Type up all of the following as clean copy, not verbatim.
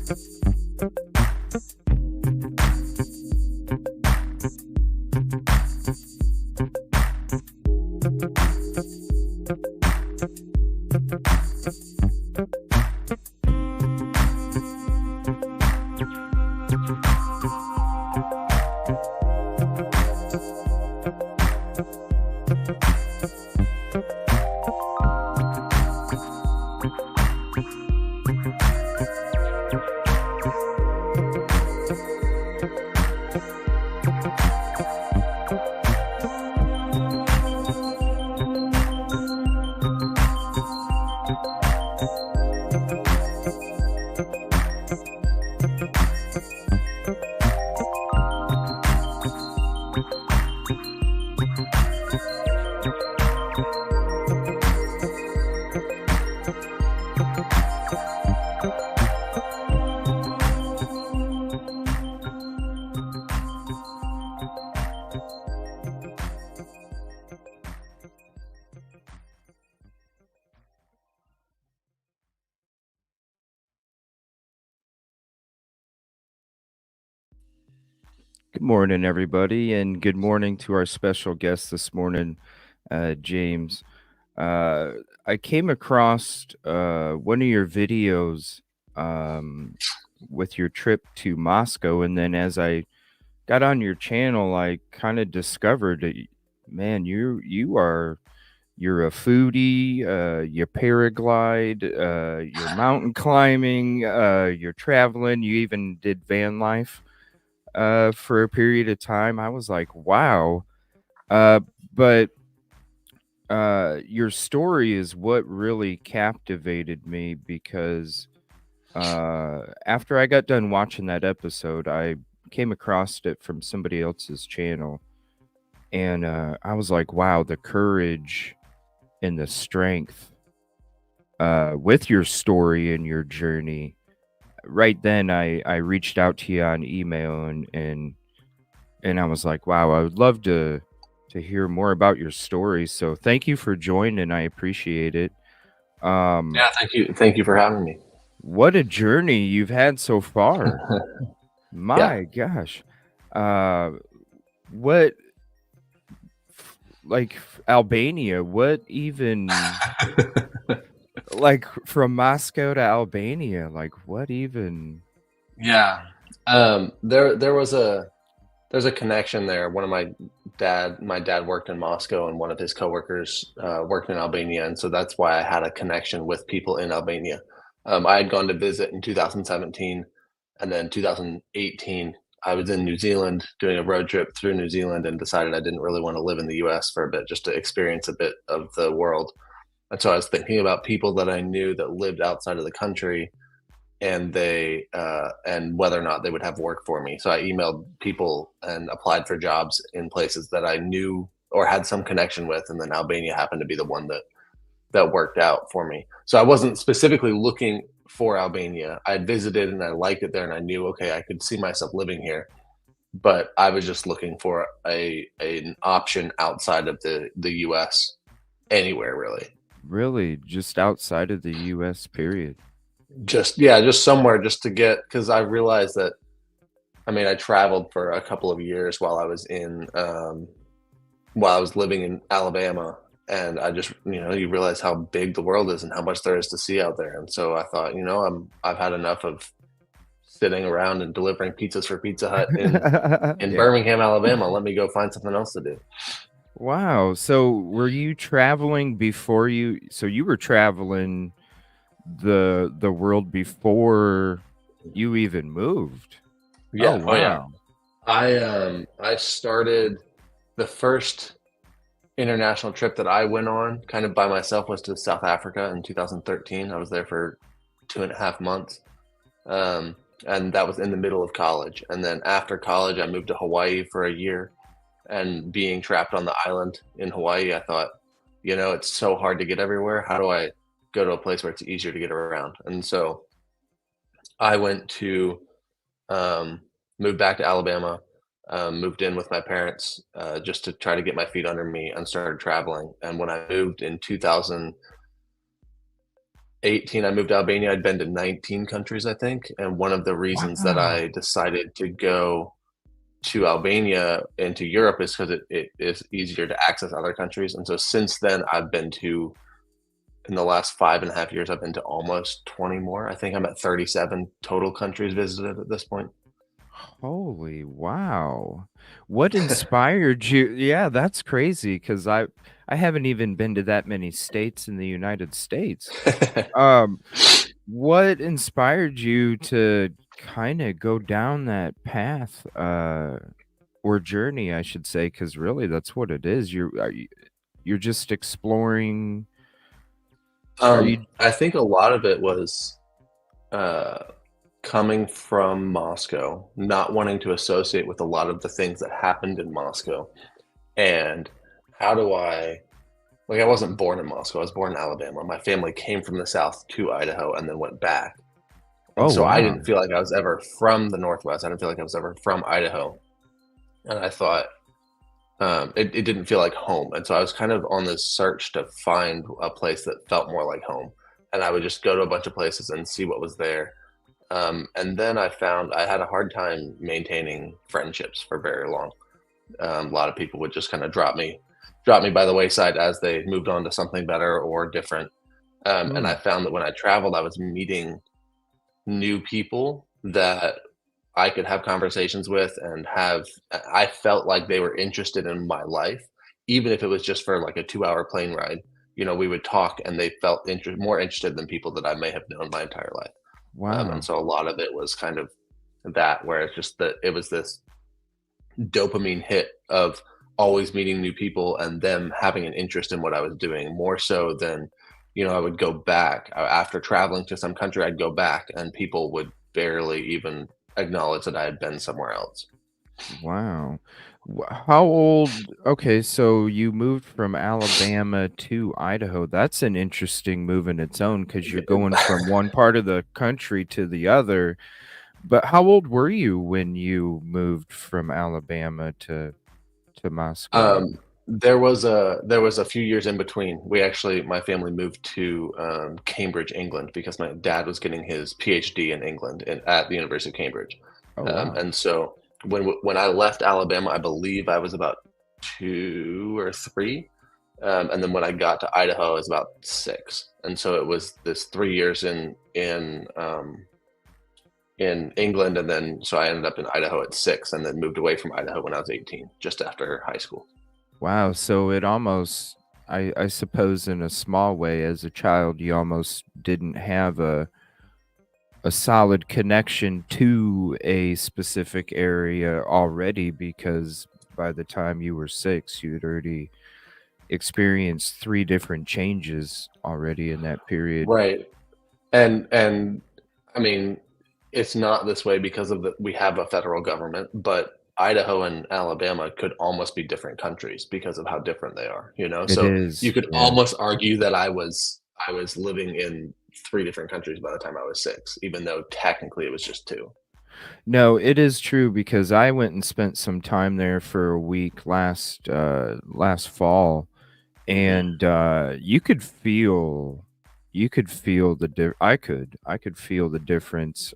Good morning, everybody, and good morning to our special guest this morning, James. Uh, I came across one of your videos um, with your trip to Moscow, and then as I got on your channel, I kind of discovered that, man, you're a foodie. You paraglide. You're mountain climbing. You're traveling. You even did van life for a period of time. I was like, wow. Uh, but your story is what really captivated me because after I got done watching that episode, I came across it from somebody else's channel. And I was like, wow, the courage and the strength with your story and your journey. Right then, I reached out to you on email and I was like, wow, I would love to hear more about your story. So thank you for joining. I appreciate it. Yeah, thank you for having me. What a journey you've had so far. Yeah. My gosh. Uh, what like Albania, what even like from Moscow to Albania, like what even Yeah. There's a connection there. My dad worked in Moscow, and one of his coworkers worked in Albania, and so that's why I had a connection with people in Albania. I had gone to visit in 2017, and then 2018 I was in New Zealand doing a road trip through New Zealand, and decided I didn't really want to live in the US for a bit, just to experience a bit of the world. And so I was thinking about people that I knew that lived outside of the country, and whether or not they would have work for me. So I emailed people and applied for jobs in places that I knew or had some connection with, and then Albania happened to be the one that worked out for me. So I wasn't specifically looking for Albania. I had visited and I liked it there, and I knew, okay, I could see myself living here. But I was just looking for an option outside of the US, anywhere really. really just outside of the US period? Just somewhere, just to get, because I realized that, I mean, I traveled for a couple of years while I was living in Alabama, and I just, you realize how big the world is and how much there is to see out there. And so I thought, I've had enough of sitting around and delivering pizzas for Pizza Hut in Yeah. Birmingham, Alabama. Let me go find something else to do. Wow. So were you traveling before so you were traveling the world before you even moved? Oh Yeah. Oh yeah. wow. I started the first international trip that I went on kind of by myself was to South Africa in 2013. I was there for 2.5 months. And that was in the middle of college. And then after college, I moved to Hawaii for a year. And being trapped on the island in Hawaii, I thought, it's so hard to get everywhere. How do I go to a place where it's easier to get around? And so I went to moved back to Alabama, moved in with my parents just to try to get my feet under me, and started traveling. And when I moved in 2018, 18, I moved to Albania. I'd been to 19 countries, I think. And one of the reasons that I Wow. decided to go to Albania and to Europe is because it is easier to access other countries. And so since then, in the last 5.5 years, I've been to almost 20 more. I think I'm at 37 total countries visited at this point. Holy wow. What inspired you? Yeah, that's crazy because I haven't even been to that many states in the United States. Um, what inspired you to kind of go down that path or journey, I should say, because really that's what it is. You're just exploring. Are you I think a lot of it was uh, coming from Moscow, not wanting to associate with a lot of the things that happened in Moscow. And how do I, like, I wasn't born in Moscow, I was born in Alabama. My family came from the South to Idaho and then went back. And Oh so I wow. didn't feel like I was ever from the Northwest. I didn't feel like I was ever from Idaho. And I thought, it didn't feel like home. And so I was kind of on this search to find a place that felt more like home. And I would just go to a bunch of places and see what was there. And then I found I had a hard time maintaining friendships for very long. A lot of people would just kind of drop me by the wayside as they moved on to something better or different. And I Mm, found that when I traveled, I was meeting new people that I could have conversations with and I felt like they were interested in my life, even if it was just for like a 2-hour plane ride. We would talk and they felt more interested than people that I may have known my entire life. And wow. so a lot of it was kind of that, where it's just that it was this dopamine hit of always meeting new people and them having an interest in what I was doing more so than, I would go back after traveling to some country, I'd go back and people would barely even acknowledge that I had been somewhere else. Wow. How old? Okay, so you moved from Alabama to Idaho. That's an interesting move in its own because you're going from one part of the country to the other. But how old were you when you moved from Alabama to Moscow? Um, there was a few years in between. My family moved to Cambridge, England, because my dad was getting his PhD in England at the University of Cambridge. Oh, wow. And so when I left Alabama, I believe I was about 2 or 3, and then when I got to Idaho, I was about 6. And so it was this 3 years in England, and then so I ended up in Idaho at 6, and then moved away from Idaho when I was 18, just after high school. Wow. So it almost, I suppose, in a small way, as a child, you almost didn't have a solid connection to a specific area already because by the time you were 6, you'd already experienced 3 different changes already in that period. Right. And I mean, it's not this way because we have a federal government, but Idaho and Alabama could almost be different countries because of how different they are, you know? It So you is, could yeah. almost argue that I was living in 3 different countries by the time I was 6, even though technically it was just 2. No, it is true because I went and spent some time there for a week last fall, Mhm. and you could feel I could feel the difference.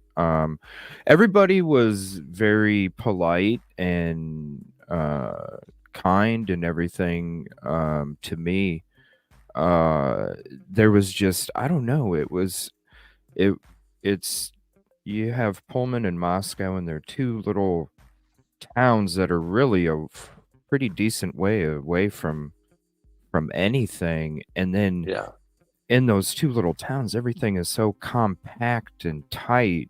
Everybody was very polite and kind and everything to me. There was just, I don't know, it it's you have Pullman and Moscow, and they're two little towns that are really pretty decent way away from anything, and then Yeah. in those 2 little towns, everything is so compact and tight.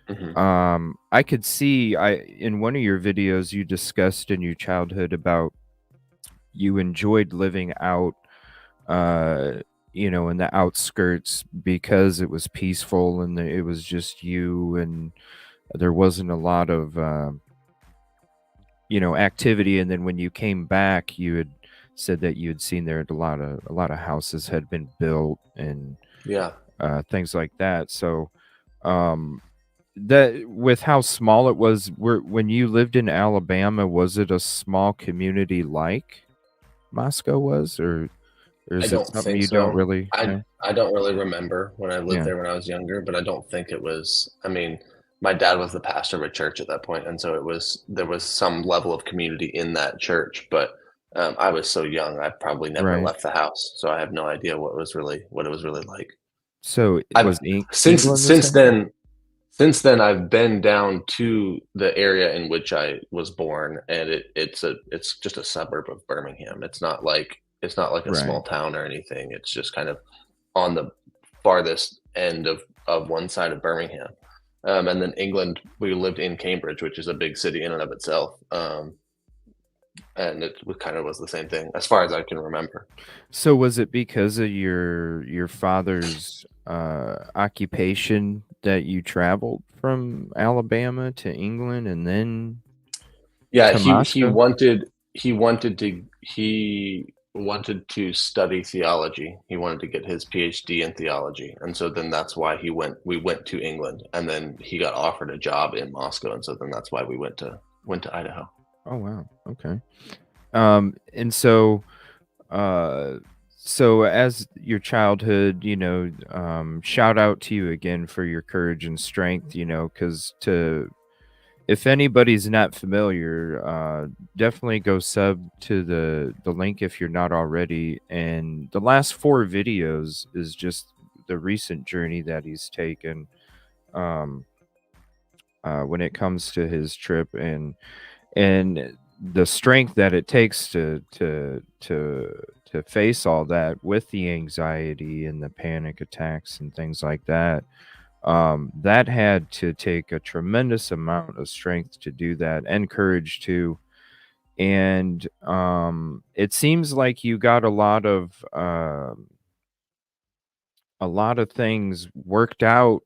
Mhm. I could see, I in one of your videos, you discussed in your childhood about you enjoyed living out, uh, in the outskirts because it was peaceful and it was just you, and there wasn't a lot of, activity, and then when you came back, you had said that you had seen there a lot of houses had been built and Yeah. things like that. So, um, that with how small it was, when you lived in Alabama, was it a small community like Moscow was, or or I is it don't something think you don't so. really know? I don't really remember when I lived Yeah, there when I was younger, but I don't think it was. I mean, my dad was the pastor of a church at that point, and so there was some level of community in that church. But I was so young, I probably never right. left the house, so I have no idea what it was really like. So, it I've was England the since same? then I've been down to the area in which I was born, and it's just a suburb of Birmingham. It's not like a Right. small town or anything. It's just kind of on the farthest end of one side of Birmingham. And then England, we lived in Cambridge, which is a big city in and of itself. And kind of was the same thing as far as I can remember. So, was it because of your father's, occupation that you traveled from Alabama to England and then Yeah, to Moscow? he wanted to study theology. He wanted to get his PhD in theology, and so then that's why we went to England, and then he got offered a job in Moscow, and so then that's why we went to Idaho. Oh, wow, okay. And so, uh so as your childhood, shout out to you again for your courage and strength, because to if anybody's not familiar, definitely go sub to the link if you're not already. And the last four videos is just the recent journey that he's taken, um, when it comes to his trip, and the strength that it takes to face all that with the anxiety and the panic attacks and things like that. That had to take a tremendous amount of strength to do that, and courage too. And it seems like you got a lot of things worked out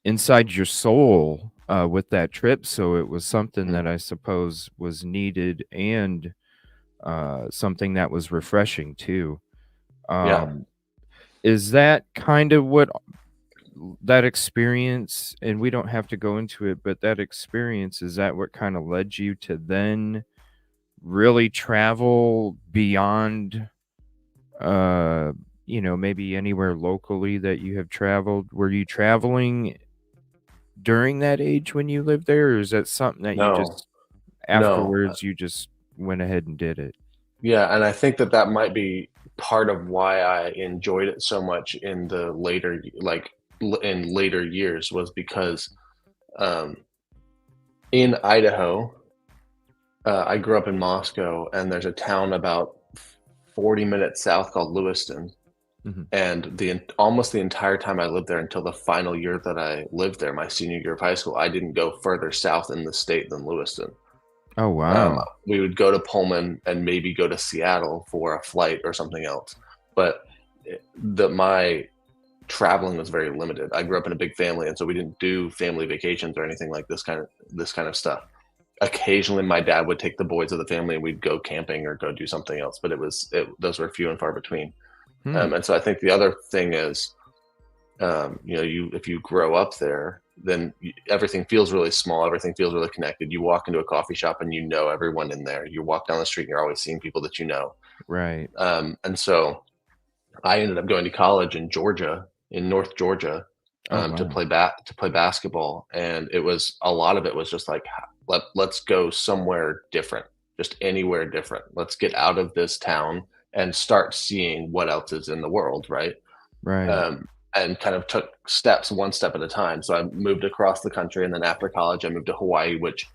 inside your soul, with that trip. So it was something Mhm. that I suppose was needed, and something that was refreshing too. Yeah. Um, is that kind of what that experience, and we don't have to go into it, but that experience, is that what kind of led you to then really travel beyond, uh, maybe anywhere locally that you have traveled? Were you traveling during that age when you lived there, or is that something that you No. just No. afterwards you just went ahead and did it? Yeah, and I think that that might be part of why I enjoyed it so much in the in later years was because um, in Idaho, I grew up in Moscow, and there's a town about 40 minutes south called Lewiston. Mhm. And almost the entire time I lived there until the final year that I lived there, my senior year of high school, I didn't go further south in the state than Lewiston. Oh, Um, wow. we would go to Pullman and maybe go to Seattle for a flight or something else. But my traveling was very limited. I grew up in a big family, and so we didn't do family vacations or anything like this kind of stuff. Occasionally, my dad would take the boys of the family and we'd go camping or go do something else, but those were few and far between. Hmm. And so I think the other thing is, you if you grow up there, then everything feels really small. Everything feels really connected. You walk into a coffee shop and you know everyone in there. You walk down the street and you're always seeing people that you know. Right. And so I ended up going to college in Georgia, in North Georgia, Oh, to wow. to play basketball, and it was a lot of it was just like let's go somewhere different, just anywhere different. Let's get out of this town and start seeing what else is in the world, right? Right. um, and kind of took steps one step at a time. So I moved across the country, and then after college, I moved to Hawaii, which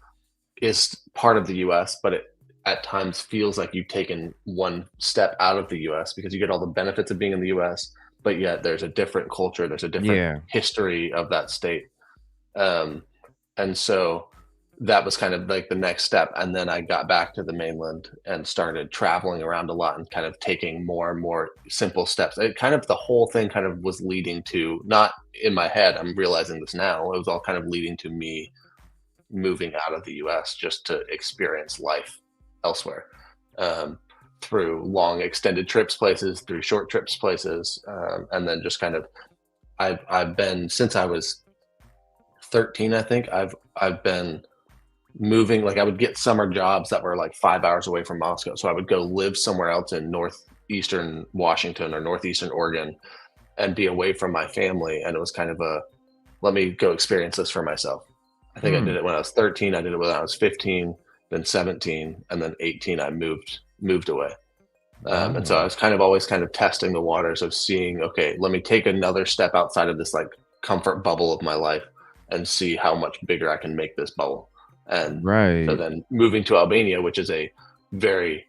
is part of the U.S., but it at times feels like you've taken one step out of the U.S. because you get all the benefits of being in the U.S., but yet there's a different culture, there's a different Yeah. history of that state. Um, and so that was kind of like the next step. And then I got back to the mainland and started traveling around a lot and kind of taking more and more simple steps. It kind of the whole thing kind of was leading to, not in my head, I'm realizing this now, it was all kind of leading to me moving out of the US just to experience life elsewhere. Um, through long extended trips places, through short trips places, and then just kind of I've been since I was 13, I think I've been moving. Like I would get summer jobs that were like 5 hours away from Moscow, so I would go live somewhere else in northeastern Washington or northeastern Oregon and be away from my family. And it was kind of a, let me go experience this for myself. I think I did Hmm. it when I was 13. I did it when I was 15, then 17, and then 18. I moved away. And so I Wow. was kind of always kind of testing the waters of seeing, okay, let me take another step outside of this like comfort bubble of my life and see how much bigger I can make this bubble. And so Right. then moving to Albania, which is a very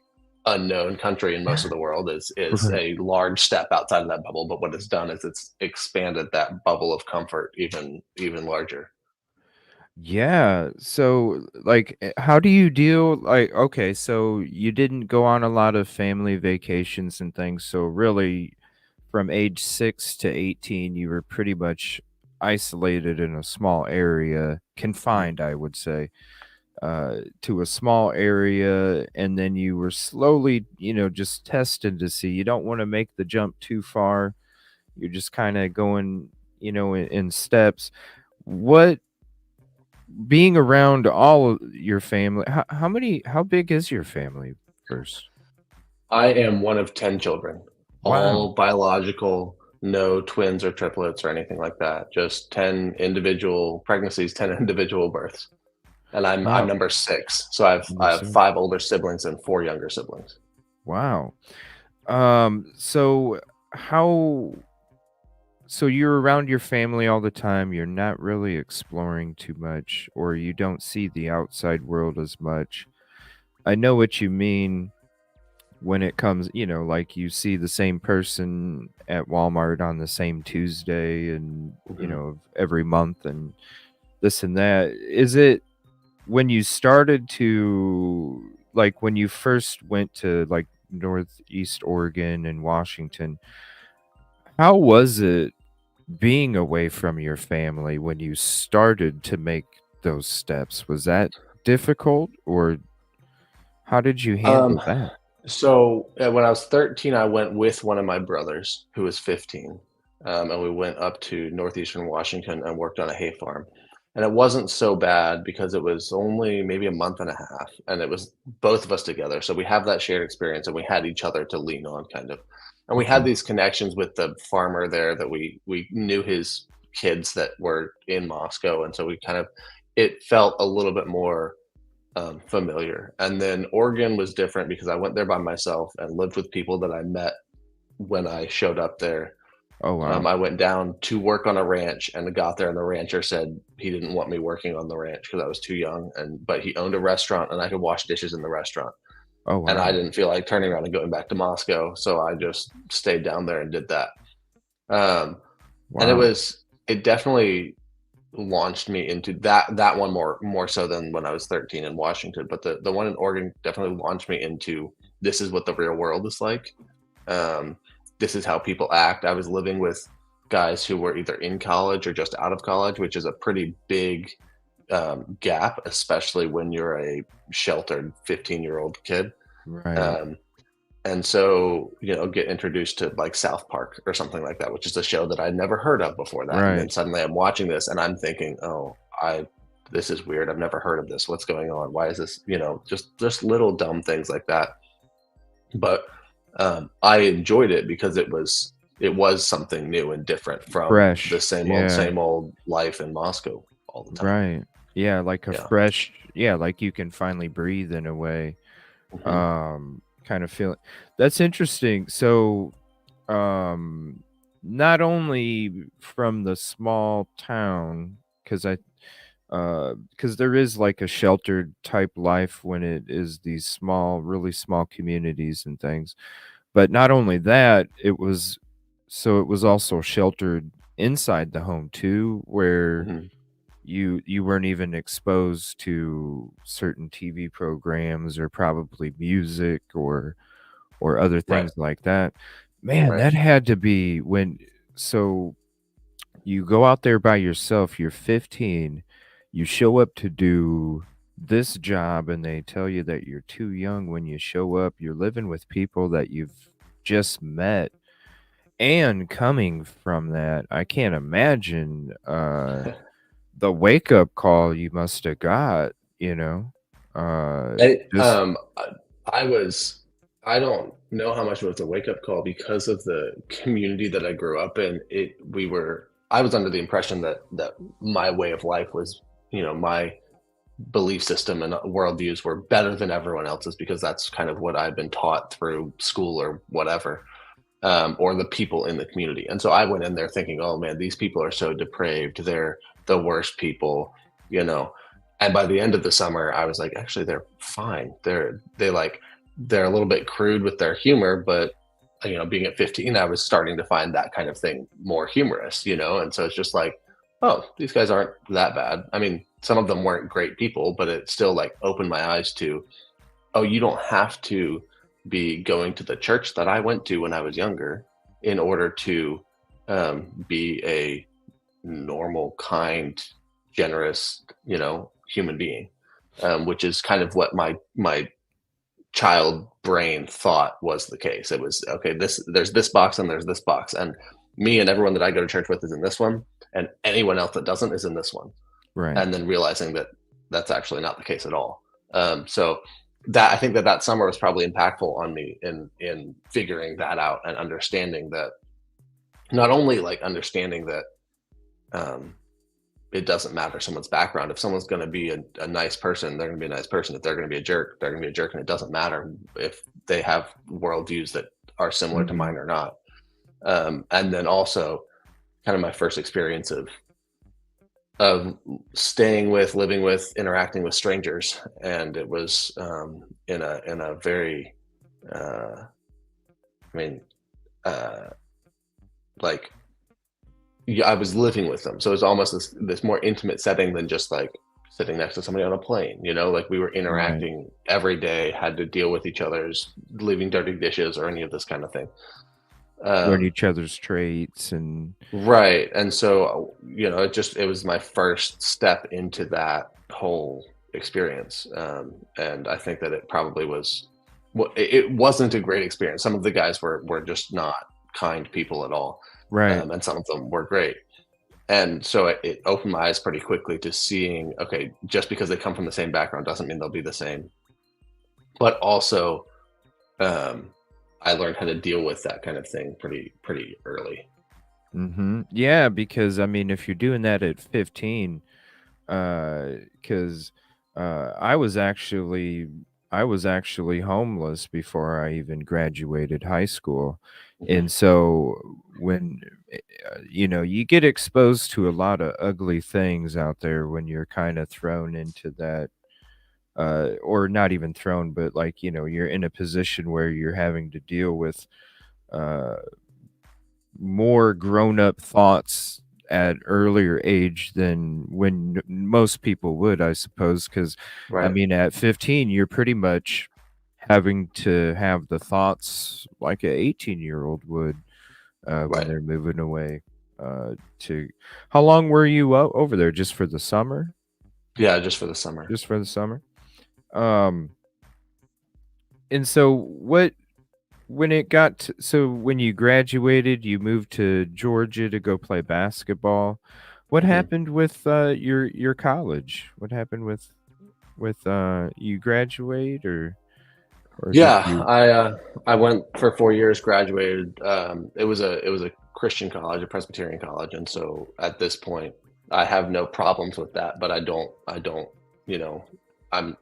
unknown country in most of the world, is Right. a large step outside of that bubble. But what it's done is it's expanded that bubble of comfort even larger. Yeah. So, like, how do you deal? Like, okay, so you didn't go on a lot of family vacations and things. So, really, from age 6 to 18, you were pretty much isolated in a small area, Mhm. confined, I would say, to a small area. And then you were slowly, just tested to see. You don't want to make the jump too far. You're just kind of going, in steps. What being around all of your family, how big is your family first? I am one of 10 children, Wow. all biological, no twins or triplets or anything like that. Just 10 individual pregnancies, 10 individual births. And I'm Wow. number 6. So I have Understood. 5 older siblings and 4 younger siblings. Wow. So how so you're around your family all the time, you're not really exploring too much, or you don't see the outside world as much. I know what you mean when it comes, like you see the same person at Walmart on the same Tuesday and, Mhm. every month and this and that. Is it when you started to like when you first went to like Northeast Oregon and Washington, how was it being away from your family when you started to make those steps? Was that difficult or how did you Um, handle that? so, when I was 13, I went with one of my brothers who was 15, and we went up to northeastern Washington and worked on a hay farm. And it wasn't so bad because it was only maybe a month and a half, and it was both of us together. So we have that shared experience, and we had each other to lean on, kind of. And we had Okay. these connections with the farmer there that we knew his kids that were in Moscow, and so we kind of it felt a little bit more familiar. And then Oregon was different because I went there by myself and lived with people that I met when I showed up there. Oh, wow. I went down to work on a ranch and got there, and the rancher said he didn't want me working on the ranch because I was too young. And but he owned a restaurant, and I could wash dishes in the restaurant. Oh, And I wow. didn't feel like turning around and going back to Moscow, so I just stayed down there and did that. Um, and Wow. it definitely launched me into that one more so than when I was 13 in Washington, but the one in Oregon definitely launched me into this is what the real world is like. Um, this is how people act. I was living with guys who were either in college or just out of college, which is a pretty big gap, especially when you're a sheltered 15-year-old kid. Right. Um, and so, get introduced to like South Park or something like that, which is a show that I'd never heard of before that. And then Right. suddenly I'm watching this and I'm thinking, oh, this is weird. I've never heard of this. What's going on? Why is this, just little dumb things like that. But I enjoyed it because it was something new and different from the Fresh. Yeah. same old life in Moscow all the time. Right. Yeah, like a Yeah. fresh, yeah, like you can finally breathe in a way. Hmm. Kind of feel that's interesting. So, um, not only from the small town, because because there is like a sheltered type life when it is these small, really small communities and things. But not only that, it was also sheltered inside the home too, where Hmm. you weren't even exposed to certain TV programs or probably music or other Right. things like that. Man, Right. that had to be when so you go out there by yourself, you're 15, you show up to do this job and they tell you that you're too young when you show up. You're living with people that you've just met. And coming from that, I can't imagine the wake up call you must have got, I, just um, I I was I don't know how much it was a wake up call because of the community that I grew up in. I was under the impression that my way of life was, my belief system and worldviews were better than everyone else's because that's kind of what I've been taught through school or whatever, or the people in the community. And so I went in there thinking, oh man, these people are so depraved. They're the worst people, you know. And by the end of the summer, I was like, actually, they're fine. They're a little bit crude with their humor, but being at 15, I was starting to find that kind of thing more humorous, and so it's just like, oh, these guys aren't that bad. I mean, some of them weren't great people, but it still like opened my eyes to, oh, you don't have to be going to the church that I went to when I was younger in order to be a normal, kind, generous, human being, which is kind of what my child brain thought was the case. It was okay. There's this box and there's this box, and me and everyone that I go to church with is in this one, and anyone else that doesn't is in this one. Right. And then realizing that that's actually not the case at all. So that I think that summer was probably impactful on me in figuring that out and understanding that, not only like understanding that um, it doesn't matter someone's background. If someone's going to be a nice person, they're going to be a nice person. If they're going to be a jerk, they're going to be a jerk, and it doesn't matter if they have worldviews that are similar to Mhm. mine or not. And then also, kind of my first experience of staying with, living with, interacting with strangers, and it was in a very, I mean, uh, like, yeah, I was living with them, so it's almost this more intimate setting than just like sitting next to somebody on a plane. Like we were Right. interacting every day, had to deal with each other's leaving dirty dishes or any of this kind of thing. Learn Um, each other's traits and right, and so it was my first step into that whole experience, and I think that it probably was. Well, it wasn't a great experience. Some of the guys were just not kind people at all, right. and some of them were great. And so it opened my eyes pretty quickly to seeing, okay, just because they come from the same background doesn't mean they'll be the same. But also, um, I learned how to deal with that kind of thing pretty early. Yeah, because I mean, if you're doing that at 15, 'cause, I was actually homeless before I even graduated high school, Mhm. and so when, you get exposed to a lot of ugly things out there when you're kinda thrown into that, or not even thrown, but, like, you're in a position where you're having to deal with, uh more grown-up thoughts at earlier age than when most people would, I suppose. Because I Right, mean, at 15, you're pretty much having to have the thoughts like a 18-year-old would, when right. they're moving away, to how long were you over there? Just for the summer? Yeah, just for the summer. Just for the summer? Um, and so what when it got to so when you graduated, you moved to Georgia to go play basketball. What Mhm. happened with, your college? What happened with, you graduate or did Yeah, you I went for 4 years, graduated. It was a Christian college, a Presbyterian college, and so at this point, I have no problems with that. But I don't, you know, I'm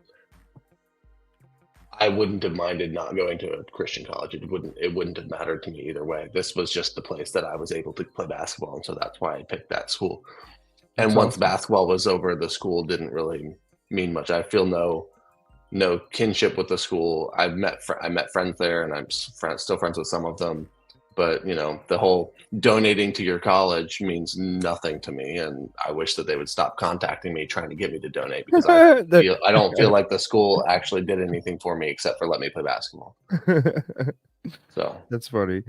I wouldn't have minded not going to a Christian college. It wouldn't have mattered to me either way. This was just the place that I was able to play basketball, and so that's why I picked that school. And That's once awesome. basketball was over, the school didn't really mean much. I feel no kinship with the school. I met friends there, and still friends with some of them. But the whole donating to your college means nothing to me, and I wish that they would stop contacting me trying to get me to donate because That I don't feel like the school actually did anything for me except for let me play basketball. So That's funny.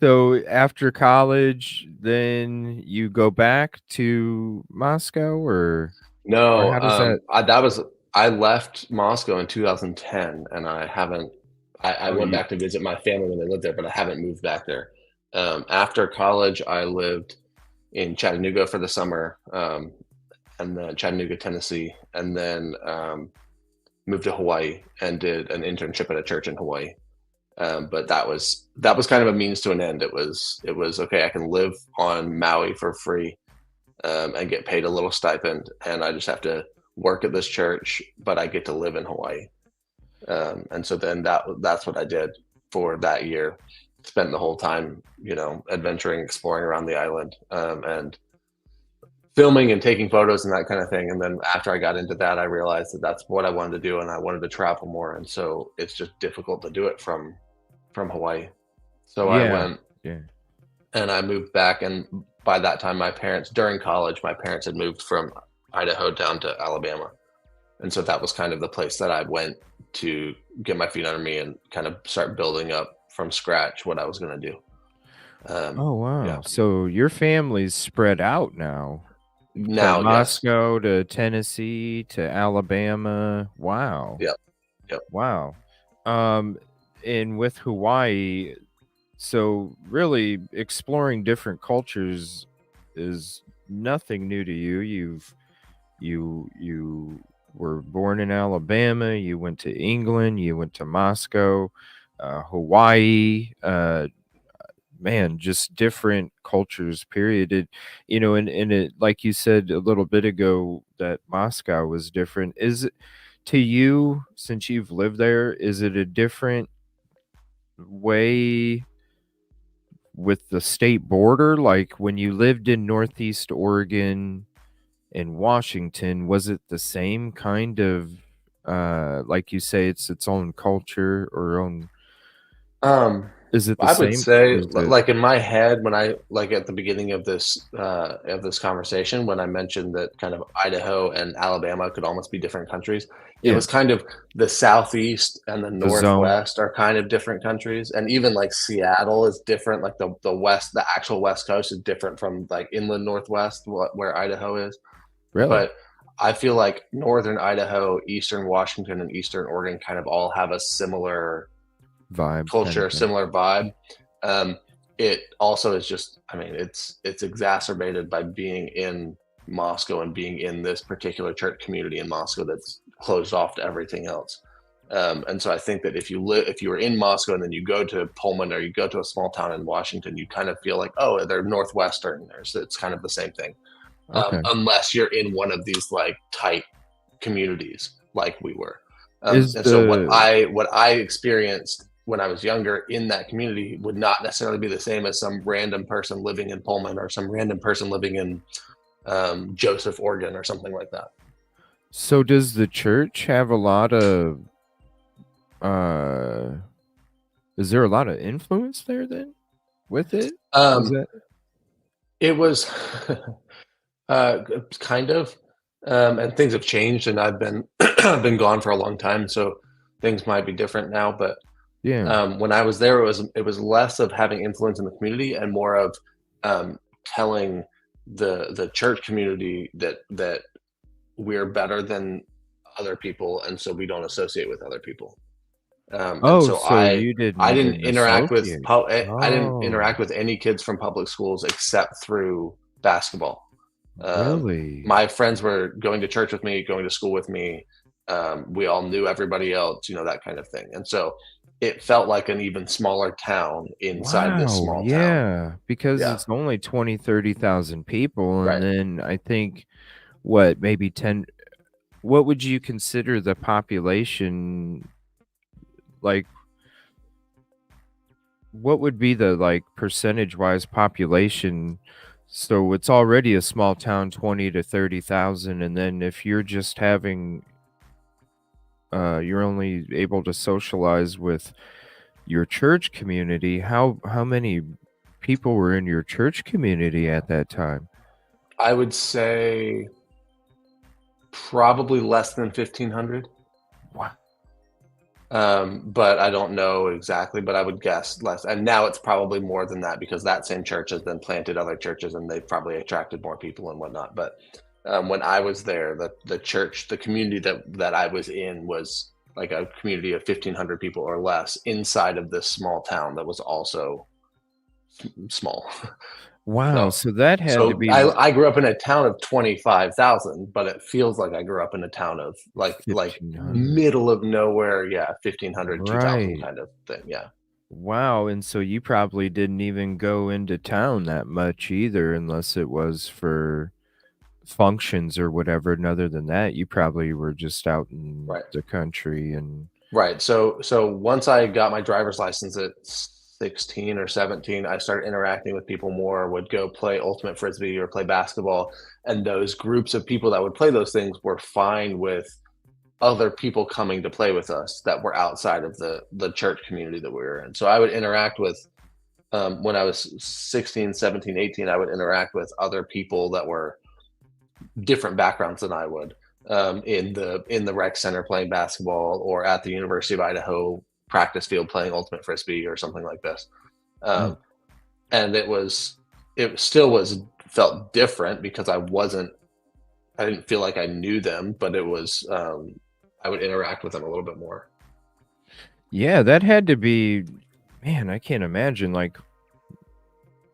So, after college, then you go back to Moscow or no, how does that I left Moscow in 2010, and I haven't. I oh, went you back to visit my family when they lived there, but I haven't moved back there. After college, I lived in Chattanooga for the summer, and then Chattanooga, Tennessee, and then moved to Hawaii and did an internship at a church in Hawaii. But that was kind of a means to an end. It was okay. I can live on Maui for free, and get paid a little stipend, and I just have to work at this church, but I get to live in Hawaii. And so then that's what I did for that year. Spent the whole time, adventuring, exploring around the island, and filming and taking photos and that kind of thing. And then after I got into that, I realized that that's what I wanted to do, and I wanted to travel more. And so it's just difficult to do it from Hawaii. So I Yeah. went Yeah. and I moved back. And by that time, during college, my parents had moved from Idaho down to Alabama. And so that was kind of the place that I went to get my feet under me and kind of start building up from scratch what I was going to do. Oh, Yeah. wow. So your family's spread out now from Now, yes. Moscow to Tennessee to Alabama. Wow. Yep. Yep. Wow. Um, and with Hawaii, so really exploring different cultures is nothing new to you. You were born in Alabama, you went to England, you went to Moscow, Hawaii, man, just different cultures, period. And it, like you said a little bit ago, that Moscow was different. Is it to you, since you've lived there, is it a different way with the state border? Like when you lived in Northeast Oregon and Washington, was it the same kind of, like you say, it's its own culture or own? Um, Is it the I would same? say, Is it like in my head, when I like at the beginning of this conversation, when I mentioned that kind of Idaho and Alabama could almost be different countries, it yeah, was kind of the Southeast and the the zone? Northwest are kind of different countries, and even like Seattle is different. Like the actual West Coast is different from like inland Northwest, where Idaho is. Really? But I feel like Northern Idaho, Eastern Washington, and Eastern Oregon kind of all have a similar Vibe kind of culture, thing. similar vibe. Um, it also is just, I mean, it's exacerbated by being in Moscow and being in this particular church community in Moscow that's closed off to everything else. And so I think that if you were in Moscow and then you go to Pullman or you go to a small town in Washington, you kind of feel like, oh, they're Northwestern. So it's kind of the same thing, Okay. unless you're in one of these like tight communities like we were. Is And so the what I experienced when I was younger in that community would not necessarily be the same as some random person living in Pullman or some random person living in Joseph, Oregon, or something like that. so does the church have a lot of uh is there a lot of influence there then with it? Is Um, that it was kind of, and things have changed, and I've been I've been gone for a long time, so things might be different now. But yeah. when I was there, it was less of having influence in the community and more of telling the church community that we're better than other people, and so we don't associate with other people. And Oh, so so you didn't I didn't even interact with associate. I didn't Oh, interact with any kids from public schools except through basketball. really? My friends were going to church with me, going to school with me. We all knew everybody else, that kind of thing. And so it felt like an even smaller town inside this Wow, small town. yeah, because Yeah, it's only 20, 30,000 people, and right. then I think, what, maybe 10, what would you consider the population, like, what would be the, like, percentage-wise population? So it's already a small town, 20 to 30,000, and then if you're just having, you're only able to socialize with your church community, how many people were in your church community at that time? I would say probably less than 1,500. Wow. But I don't know exactly, but I would guess less. And now it's probably more than that because that same church has then planted other churches and they've probably attracted more people and whatnot. But when I was there, the church, the community that I was in was like a community of 1,500 people or less inside of this small town that was also small. Wow, So so that had to so be I grew up in a town of 25,000, but it feels like I grew up in a town of like 1,500. middle of nowhere, yeah, 1,500, 2,000 Right. kind of thing, yeah. Wow, and so you probably didn't even go into town that much either, unless it was for functions or whatever, and other than that, you probably were just out in Right. the country and Right. So once I got my driver's license at 16 or 17, I started interacting with people more, would go play ultimate frisbee or play basketball. And those groups of people that would play those things were fine with other people coming to play with us that were outside of the church community that we were in. So I would interact with when I was 16, 17, 18, I would interact with other people that were different backgrounds than I would, in the rec center playing basketball, or at the University of Idaho practice field playing ultimate frisbee or something like this. mm. Um, and it still was felt different because I didn't feel like I knew them, but it was I would interact with them a little bit more. Yeah, that had to be, man, I can't imagine, like,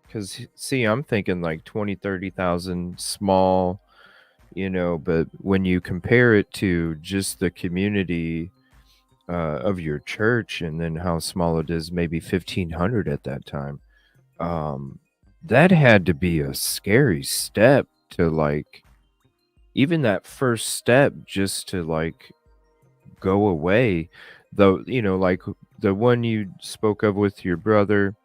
'cause see, I'm thinking like 20, 30,000 small, but when you compare it to just the community, of your church and then how small it is, maybe 1,500 at that time, um, that had to be a scary step to, like, even that first step just to, like, go away. Though, like the one you spoke of with your brother,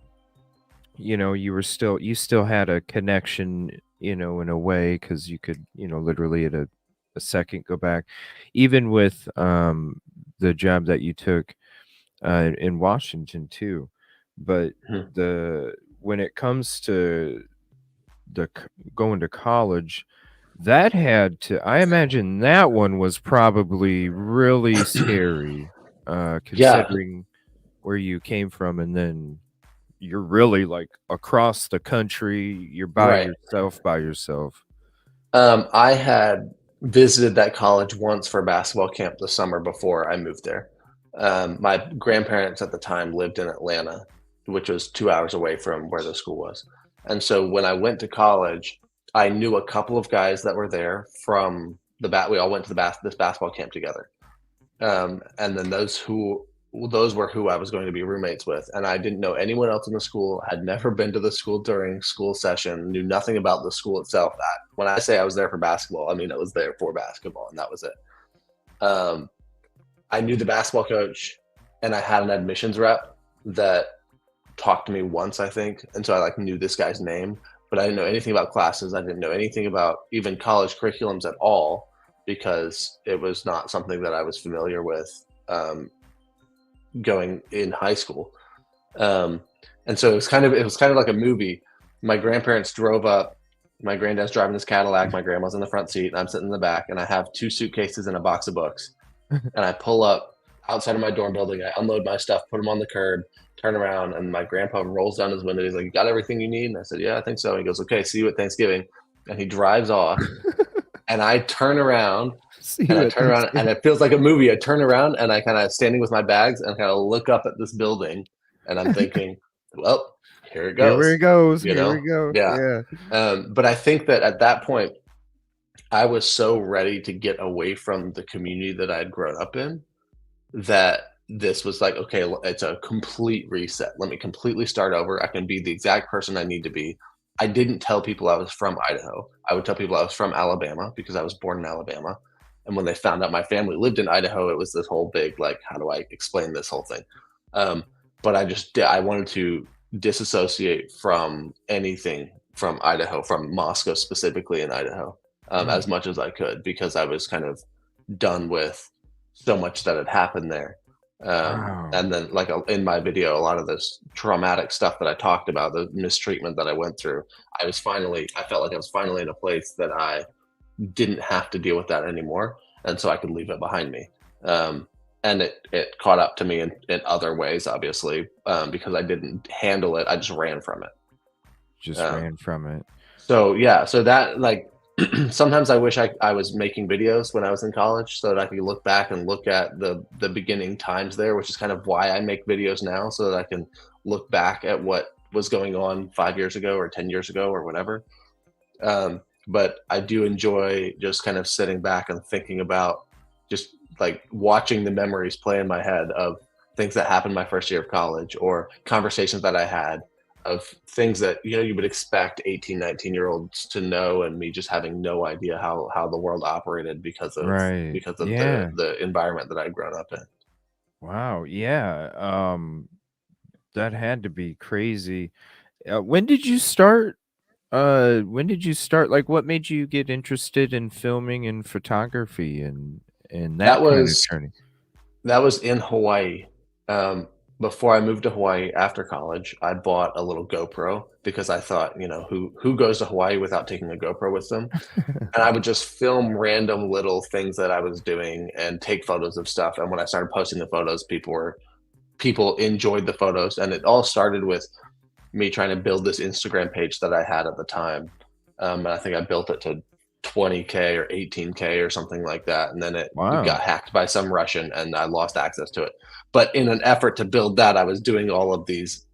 you still had a connection, in a way, because you could, literally at a second go back. Even with the job that you took in Washington too. But Mhm. the when it comes to going to college, that had to I imagine that one was probably really scary, Yeah, considering where you came from, and then you're really, like, across the country, you're right. by yourself. I had visited that college once for a basketball camp the summer before I moved there. My grandparents at the time lived in Atlanta, which was 2 hours away from where the school was. And so when I went to college, I knew a couple of guys that were there from the bat. We all went to this basketball camp together. And then those were who I was going to be roommates with, and I didn't know anyone else in the school, had never been to the school during school session, knew nothing about the school itself. When I say I was there for basketball, I mean I was there for basketball, and that was it. Um, I knew the basketball coach, and I had an admissions rep that talked to me once, I think, and so I like knew this guy's name, but I didn't know anything about classes. I didn't know anything about even college curriculums at all because it was not something that I was familiar with. Going in high school. Um, and so it was kind of like a movie. My grandparents drove up. My granddad's driving this Cadillac. My grandma's in the front seat, and I'm sitting in the back. And I have two suitcases and a box of books. And I pull up outside of my dorm building. I unload my stuff, put them on the curb, turn around, and my grandpa rolls down his window. He's like, "You got everything you need?" And I said, "Yeah, I think so." And he goes, "Okay, see you at Thanksgiving." And he drives off. And I turn around See you at and Thanksgiving. it feels like a movie. I turn around and I kind of standing with my bags and kind of look up at this building, and I'm thinking, well, here it Here we goes, goes, you here we know? go, Yeah. yeah. But I think that at that point, I was so ready to get away from the community that I had grown up in that this was like, okay, it's a complete reset. Let me completely start over. I can be the exact person I need to be. I didn't tell people I was from Idaho. I would tell people I was from Alabama because I was born in Alabama. And when they found out my family lived in Idaho, it was this whole big, like, how do I explain this whole thing? Um, but I wanted to disassociate from anything from Idaho, from Moscow specifically in Idaho, Mm, as much as I could because I was kind of done with so much that had happened there. wow. And then, like in my video, a lot of this traumatic stuff that I talked about, the mistreatment that I went through, I felt like I was finally in a place that I didn't have to deal with that anymore. And so I could leave it behind me. And it caught up to me in other ways, obviously, because I didn't handle it. I just ran from it. Just Um, ran from it. so yeah, so that like sometimes I wish I was making videos when I was in college so that I could look back and look at the beginning times there, which is kind of why I make videos now, so that I can look back at what was going on 5 years ago or 10 years ago or whatever. But I do enjoy just kind of sitting back and thinking about just like watching the memories play in my head of things that happened my first year of college, or conversations that I had of things that, you know, you would expect 18, 19-year-olds to know, and me just having no idea how the world operated Right. because of Yeah. the environment that I'd grown up in. Wow. Yeah. That had to be crazy. When did you start? When did you start? Like, what made you get interested in filming and photography and That that kind of was journey? That was in Hawaii. Um, Before I moved to Hawaii after college, I bought a little GoPro because I thought, you know, who goes to Hawaii without taking a GoPro with them? And I would just film random little things that I was doing and take photos of stuff. And when I started posting the photos, people enjoyed the photos, and it all started with me trying to build this Instagram page that I had at the time. And I think I built it to 20K or 18K or something like that. And then it got Wow. hacked by some Russian and I lost access to it. But in an effort to build that, I was doing all of these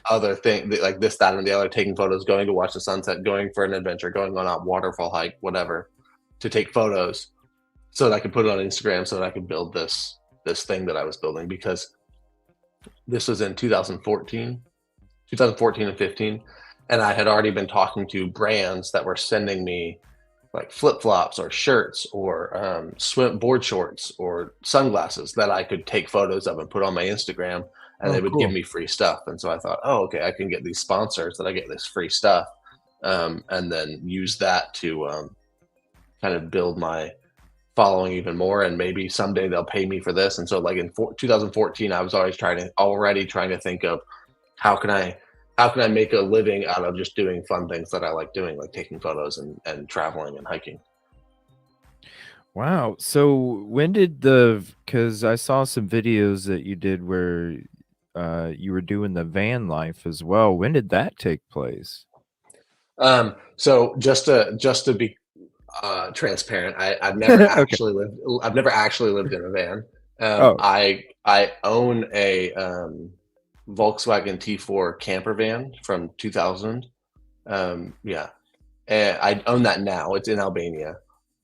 other things like this, that, and the other, taking photos, going to watch the sunset, going for an adventure, going on a waterfall hike, whatever, to take photos so that I could put it on Instagram so that I could build this thing that I was building, because this was in 2014 and 15, and I had already been talking to brands that were sending me like flip flops or shirts or swim board shorts or sunglasses that I could take photos of and put on my Instagram, and Oh, they would give cool. me free stuff. And so I thought, oh, okay, I can get these sponsors that I get this free stuff, and then use that to kind of build my following even more, and maybe someday they'll pay me for this. And so like in 2014, I was already trying to think of how can I how can I make a living out of just doing fun things that I like doing, like taking photos and traveling and hiking. Wow. So when did the because I saw some videos that you did where you were doing the van life as well. When did that take place? So just to be transparent, Okay. I've never actually lived in a van. Oh, I own a Volkswagen T4 camper van from 2000. Yeah, and I own that now. It's in Albania,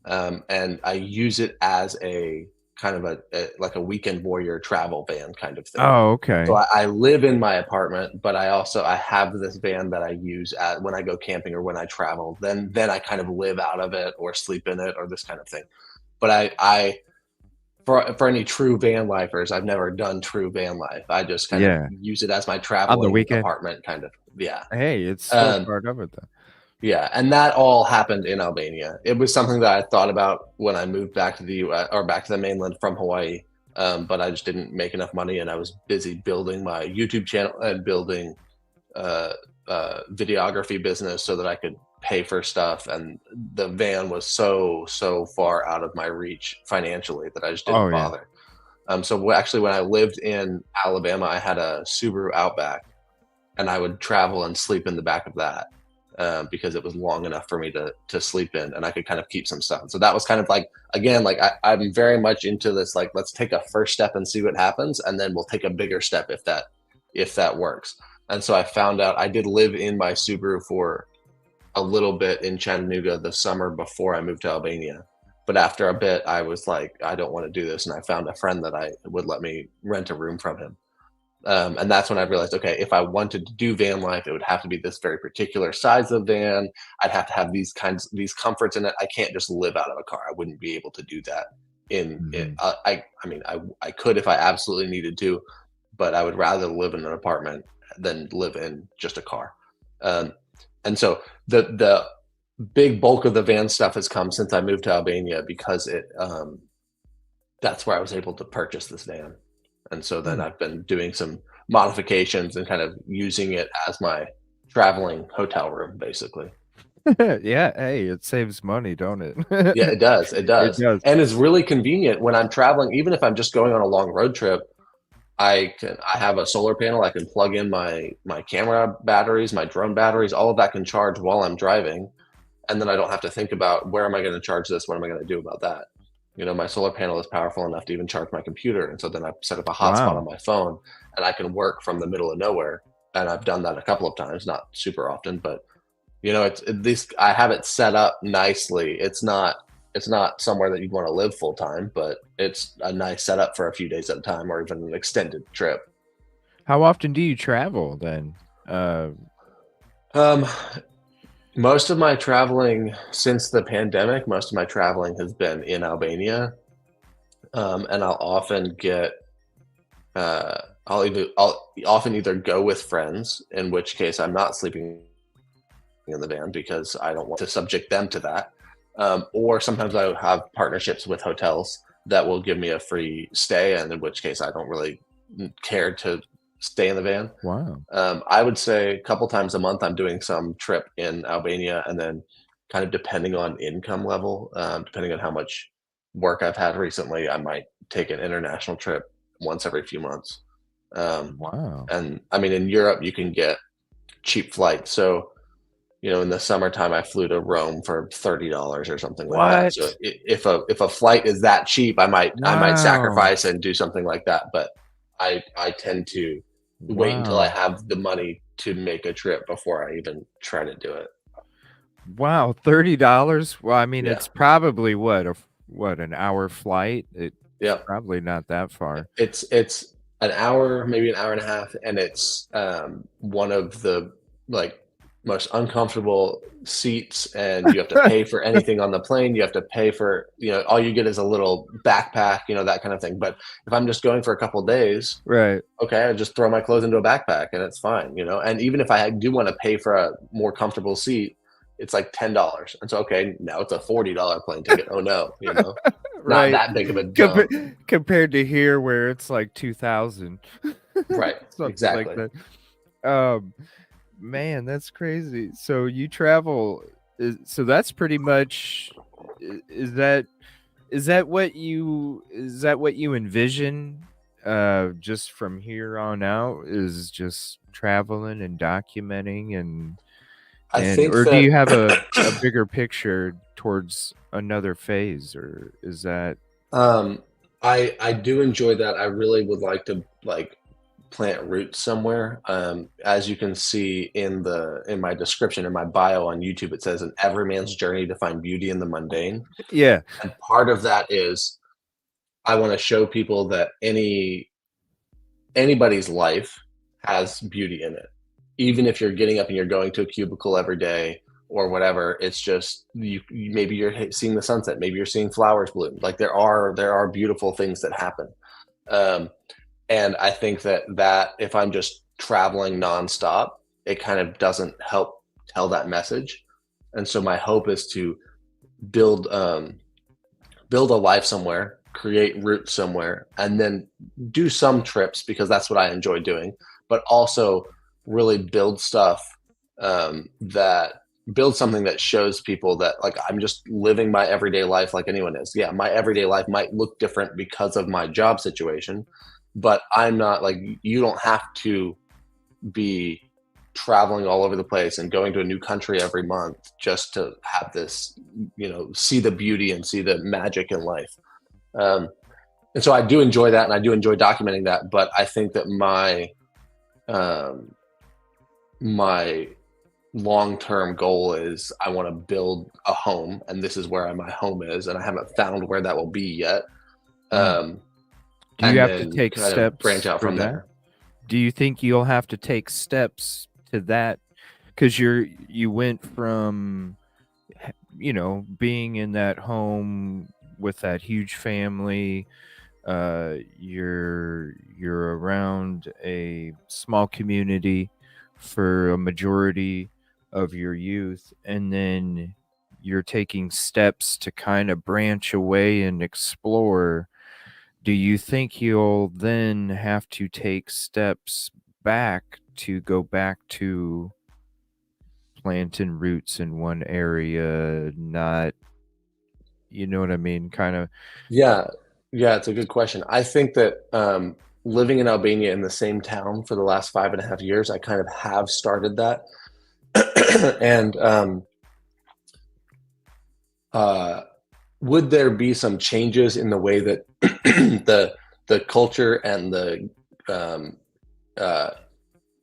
and I use it as a kind of like a weekend warrior travel van kind of thing. oh, So okay. I live in my apartment, but I have this van that I use at when I go camping or when I travel. Then I kind of live out of it or sleep in it or this kind of thing. But I for any true van lifers, I've never done true van life. I just kind of Yeah. use it as my On the traveling weekend. apartment kind of. Yeah. Hey, it's still Um, part of it though. yeah, and that all happened in Albania. It was something that I thought about when I moved back to the US, or back to the mainland from Hawaii, but I just didn't make enough money, and I was busy building my YouTube channel and building uh, videography business so that I could pay for stuff. And the van was so far out of my reach financially that I just Oh didn't yeah. bother. So actually, when I lived in Alabama, I had a Subaru Outback, and I would travel and sleep in the back of that, because it was long enough for me to sleep in, and I could kind of keep some stuff. And so that was kind of like, again, like I'm very much into this. Like, let's take a first step and see what happens, and then we'll take a bigger step if that works. And so I found out I did live in my Subaru for a little bit in Chattanooga the summer before I moved to Albania. But after a bit, I was like, I don't want to do this, and I found a friend that I would let me rent a room from him. And that's when I realized, okay, if I wanted to do van life, it would have to be this very particular size of van. I'd have to have these comforts in it. I can't just live out of a car. I wouldn't be able to do that. In it, Mhm. I mean, I could if I absolutely needed to, but I would rather live in an apartment than live in just a car. Um, and so the big bulk of the van stuff has come since I moved to Albania, because it that's where I was able to purchase this van. And so then Mm. I've been doing some modifications and kind of using it as my traveling hotel room, basically. Yeah, hey, it saves money, don't it? Yeah, it does. It It does. does. And it's really convenient when I'm traveling, even if I'm just going on a long road trip. I have a solar panel. I can plug in my camera batteries, my drone batteries, all of that can charge while I'm driving. And then I don't have to think about, where am I going to charge this? What am I going to do about that? You know, my solar panel is powerful enough to even charge my computer. And so then I set up a hotspot on Wow. my phone, and I can work from the middle of nowhere. And I've done that a couple of times, not super often, but you know, it's at least I have it set up nicely. it's not somewhere that you'd want to live full time, but it's a nice setup for a few days at a time or even an extended trip. How often do you travel then? Uh, Um, Most of my traveling since the pandemic, most of my traveling has been in Albania, and uh, I'll often either go with friends, in which case I'm not sleeping in the van because I don't want to subject them to that. Or sometimes I have partnerships with hotels that will give me a free stay, and in which case I don't really care to stay in the van. wow. I would say a couple times a month I'm doing some trip in Albania, and then kind of depending on income level, depending on how much work I've had recently, I might take an international trip once every few months. Um, Wow. and I mean, in Europe, you can get cheap flights. So, in the summertime, I flew to Rome for $30 or something like that. So What? if a flight is that cheap, I might Wow. sacrifice and do something like that. But I tend to wait until I Wow. have the money to make a trip before I even try to do it. Wow, $30? Well, I mean, Yeah. it's probably an hour flight? It's Yep. probably not that far. It's an hour, maybe an hour and a half, and it's one of the like most uncomfortable seats, and you have to pay for anything on the plane. You have to pay for, all you get is a little backpack, that kind of thing. But if I'm just going for a couple days, Right. okay, I just throw my clothes into a backpack and it's fine. And even if I do want to pay for a more comfortable seat, it's like $10. And so, okay, now it's a $40 plane ticket. Oh no, not Right. that big of a jump. Compared to here where it's like 2,000. Right. Something like Exactly. that. Um, man, that's crazy. So you travel so that's pretty much is that what you envision just from here on out, is just traveling and documenting I and think or do that you have a bigger picture towards another phase, or is that um I do enjoy that. I really would like to plant roots somewhere. As you can see in my description, in my bio on YouTube, it says an everyman's journey to find beauty in the mundane. yeah. And part of that is I want to show people that anybody's life has beauty in it. Even if you're getting up and you're going to a cubicle every day or whatever, it's just maybe you're seeing the sunset, maybe you're seeing flowers bloom. Like there are beautiful things that happen. Um, and I think that if I'm just traveling nonstop, it kind of doesn't help tell that message. And so my hope is to build build a life somewhere, create roots somewhere, and then do some trips because that's what I enjoy doing, but also really build stuff that build something that shows people that like I'm just living my everyday life like anyone is. Yeah, my everyday life might look different because of my job situation, but I'm not like you don't have to be traveling all over the place and going to a new country every month just to have this, see the beauty and see the magic in life. Um, and so I do enjoy that, and I do enjoy documenting that. But I think that um, my long term goal is I want to build a home, and this is where my home is, and I haven't found where that will be yet. Mm. Um, Do you and have to then take kind of branch steps out for from that? there. Do you think you'll have to take steps to that? Because you went from being in that home with that huge family, you're around a small community for a majority of your youth, and then you're taking steps to kind of branch away and explore. Do you think you'll then have to take steps back to go back to planting roots in one area, not, you know what I mean? Kind of, Yeah, yeah, it's a good question. I think that living in Albania in the same town for the last 5.5 years, I kind of have started that. And uh, would there be some changes in the way that the culture and the um, uh,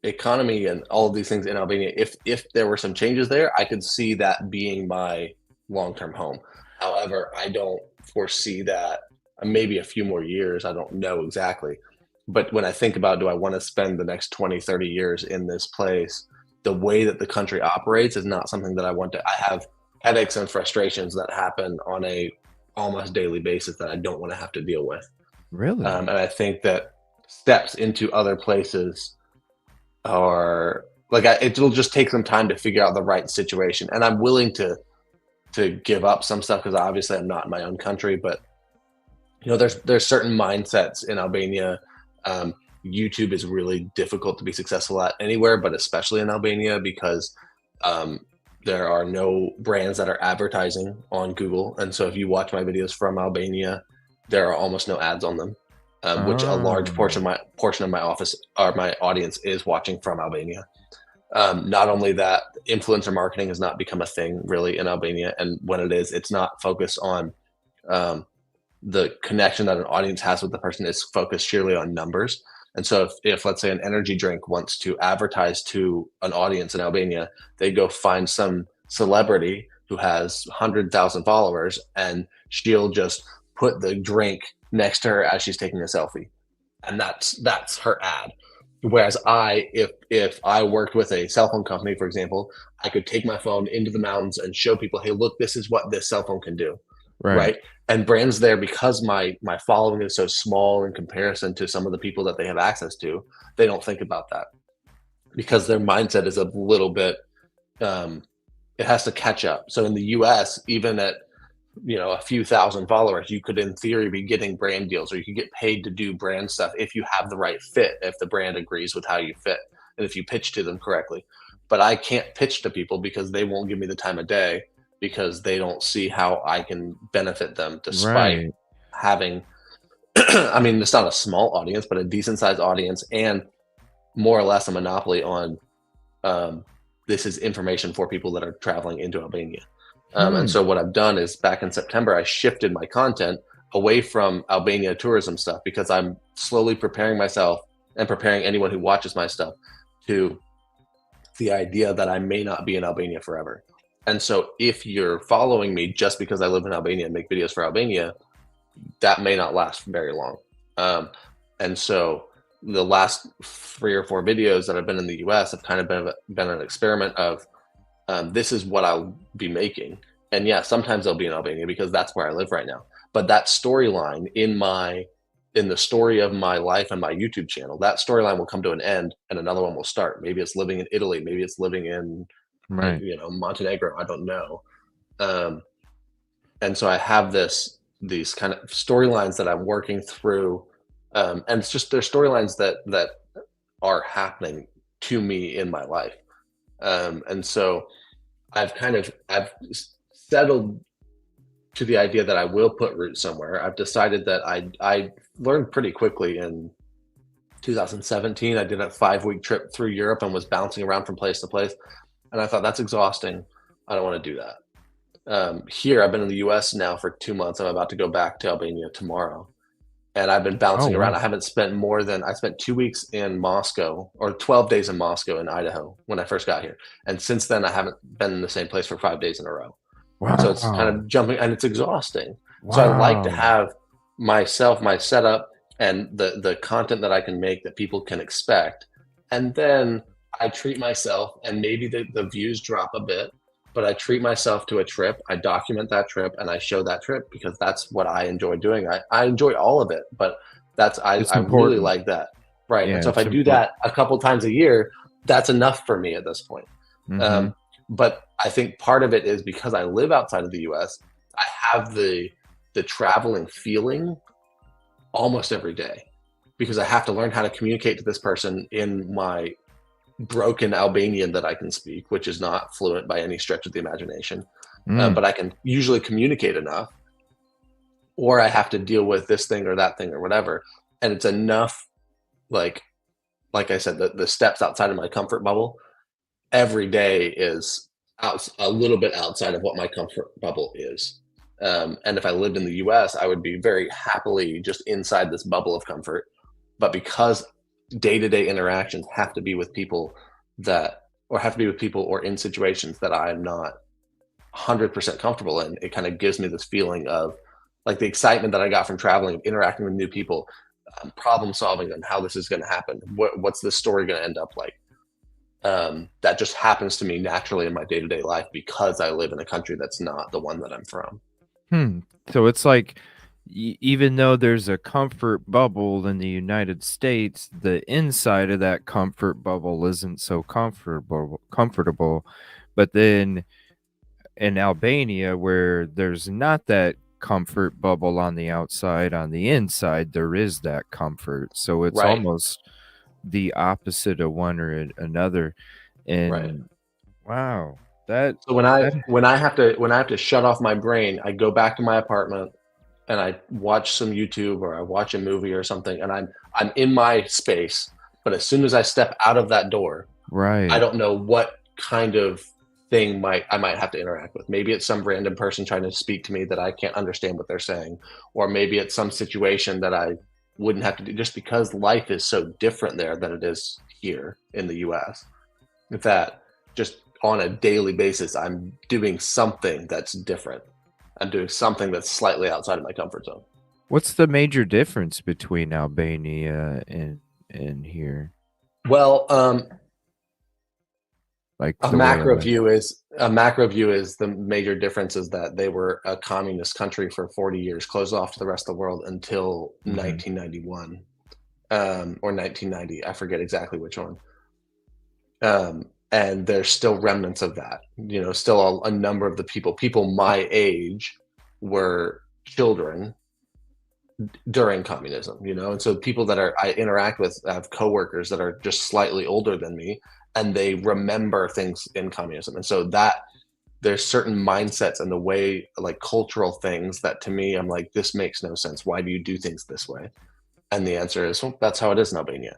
economy and all of these things in Albania? If there were some changes there, I could see that being my long term home. However, I don't foresee that maybe a few more years. I don't know exactly. But when I think about, do I want to spend the next 20, 30 years in this place? The way that the country operates is not something that I want to. I have headaches and frustrations that happen on a almost daily basis that I don't want to have to deal with. Really? And I think that steps into other places are like it'll just take some time to figure out the right situation. And I'm willing to give up some stuff because obviously I'm not in my own country, but there's certain mindsets in Albania. Um, YouTube is really difficult to be successful at anywhere, but especially in Albania because um, there are no brands that are advertising on Google, and so if you watch my videos from Albania, there are almost no ads on them, which a large Oh, portion of my office or my audience is watching from Albania. Not only that, influencer marketing has not become a thing really in Albania, and when it is, it's not focused on um, the connection that an audience has with the person. Is focused sheerly on numbers. And so if let's say an energy drink wants to advertise to an audience in Albania, they go find some celebrity who has 100,000 followers and she'll just put the drink next to her as she's taking a selfie. And that's her ad. Whereas if I worked with a cell phone company, for example, I could take my phone into the mountains and show people, hey, look, this is what this cell phone can do, right. right? And brands there, because my following is so small in comparison to some of the people that they have access to, they don't think about that because their mindset is a little bit um, it has to catch up. So in the US, even at a few thousand followers, you could in theory be getting brand deals, or you could get paid to do brand stuff if you have the right fit, if the brand agrees with how you fit, and if you pitch to them correctly. But I can't pitch to people because they won't give me the time of day because they don't see how I can benefit them despite Right. having I mean, it's not a small audience, but a decent sized audience and more or less a monopoly on um, this is information for people that are traveling into Albania. And Hmm. so what I've done is back in September, I shifted my content away from Albania tourism stuff because I'm slowly preparing myself and preparing anyone who watches my stuff to the idea that I may not be in Albania forever. And so if you're following me just because I live in Albania and make videos for Albania, that may not last very long. Um, and so the last 3 or 4 videos that I've been in the US have kind of been an experiment of this is what I'll be making. And yeah, sometimes I'll be in Albania because that's where I live right now. But that storyline in the story of my life and my YouTube channel, that storyline will come to an end and another one will start. Maybe it's living in Italy, maybe it's living in Right. Montenegro. I don't know. Um, and so I have these kind of storylines that I'm working through, and it's just there's storylines that are happening to me in my life, and so I've settled to the idea that I will put roots somewhere. I've decided that I learned pretty quickly in 2017. I did a 5-week trip through Europe and was bouncing around from place to place, and I thought that's exhausting. I don't want to do that. Here, I've been in the US now for 2 months. I'm about to go back to Albania tomorrow. And I've been Oh, bouncing around. wow. I spent 2 weeks in Moscow or 12 days in Moscow in Idaho when I first got here. And since then, I haven't been in the same place for 5 days in a row. So it's kind Wow. of jumping and it's exhausting. So I like to Wow. have myself, my setup, and the content that I can make that people can expect. And then I treat myself, and maybe the views drop a bit, but I treat myself to a trip. I document that trip and I show that trip because that's what I enjoy doing. I enjoy all of it, but It's I really important. like that. Right. And Yeah, so if I it's do important. that a couple times a year, that's enough for me at this point. Mhm. Um, but I think part of it is because I live outside of the US, I have the traveling feeling almost every day because I have to learn how to communicate to this person in my broken Albanian that I can speak, which is not fluent by any stretch of the imagination. Mm. But I can usually communicate enough, or I have to deal with this thing or that thing or whatever. And it's enough, like like I said, the steps outside of my comfort bubble every day is a little bit outside of what my comfort bubble is. And if I lived in the US, I would be very happily just inside this bubble of comfort. But because day to day interactions have to be with people that, or have to be with people or in situations that I'm not 100% comfortable in. It kind of gives me this feeling of like the excitement that I got from traveling, interacting with new people, problem solving, and how this is going to happen. What's this story going to end up like? That just happens to me naturally in my day-to-day life because I live in a country that's not the one that I'm from. So it's like, even though there's a comfort bubble in the United States, the inside of that comfort bubble isn't so comfortable. But then in Albania, where there's not that comfort bubble on the outside, on the inside there is that comfort. So it's Right, almost the opposite of one or another. right. And wow, that So when I that when I have to when I have to shut off my brain, I go back to my apartment and I watch some YouTube or I watch a movie or something, and I'm in my space. But as soon as I step out of that door, I right. don't know what kind of thing I might have to interact with. Maybe it's some random person trying to speak to me that I can't understand what they're saying, or maybe it's some situation that I wouldn't have to do just because life is so different there than it is here in the US. That just on a daily basis, I'm doing something that's different. I'm doing something that's slightly outside of my comfort zone. What's the major difference between Albania and here? Well, Like a the way of macro life? view is a macro view is the major difference is that they were a communist country for 40 years, closed off to the rest of the world until Mhm. 1991, or 1990. I forget exactly which one. And there's still remnants of that. You know, still a number of the people my age were children during communism, you know? And so people that I interact with, I have coworkers that are just slightly older than me, and they remember things in communism. And so that there's certain mindsets and the way, like cultural things that to me, I'm like, this makes no sense. Why do you do things this way? And the answer is, well, that's how it is in Albania.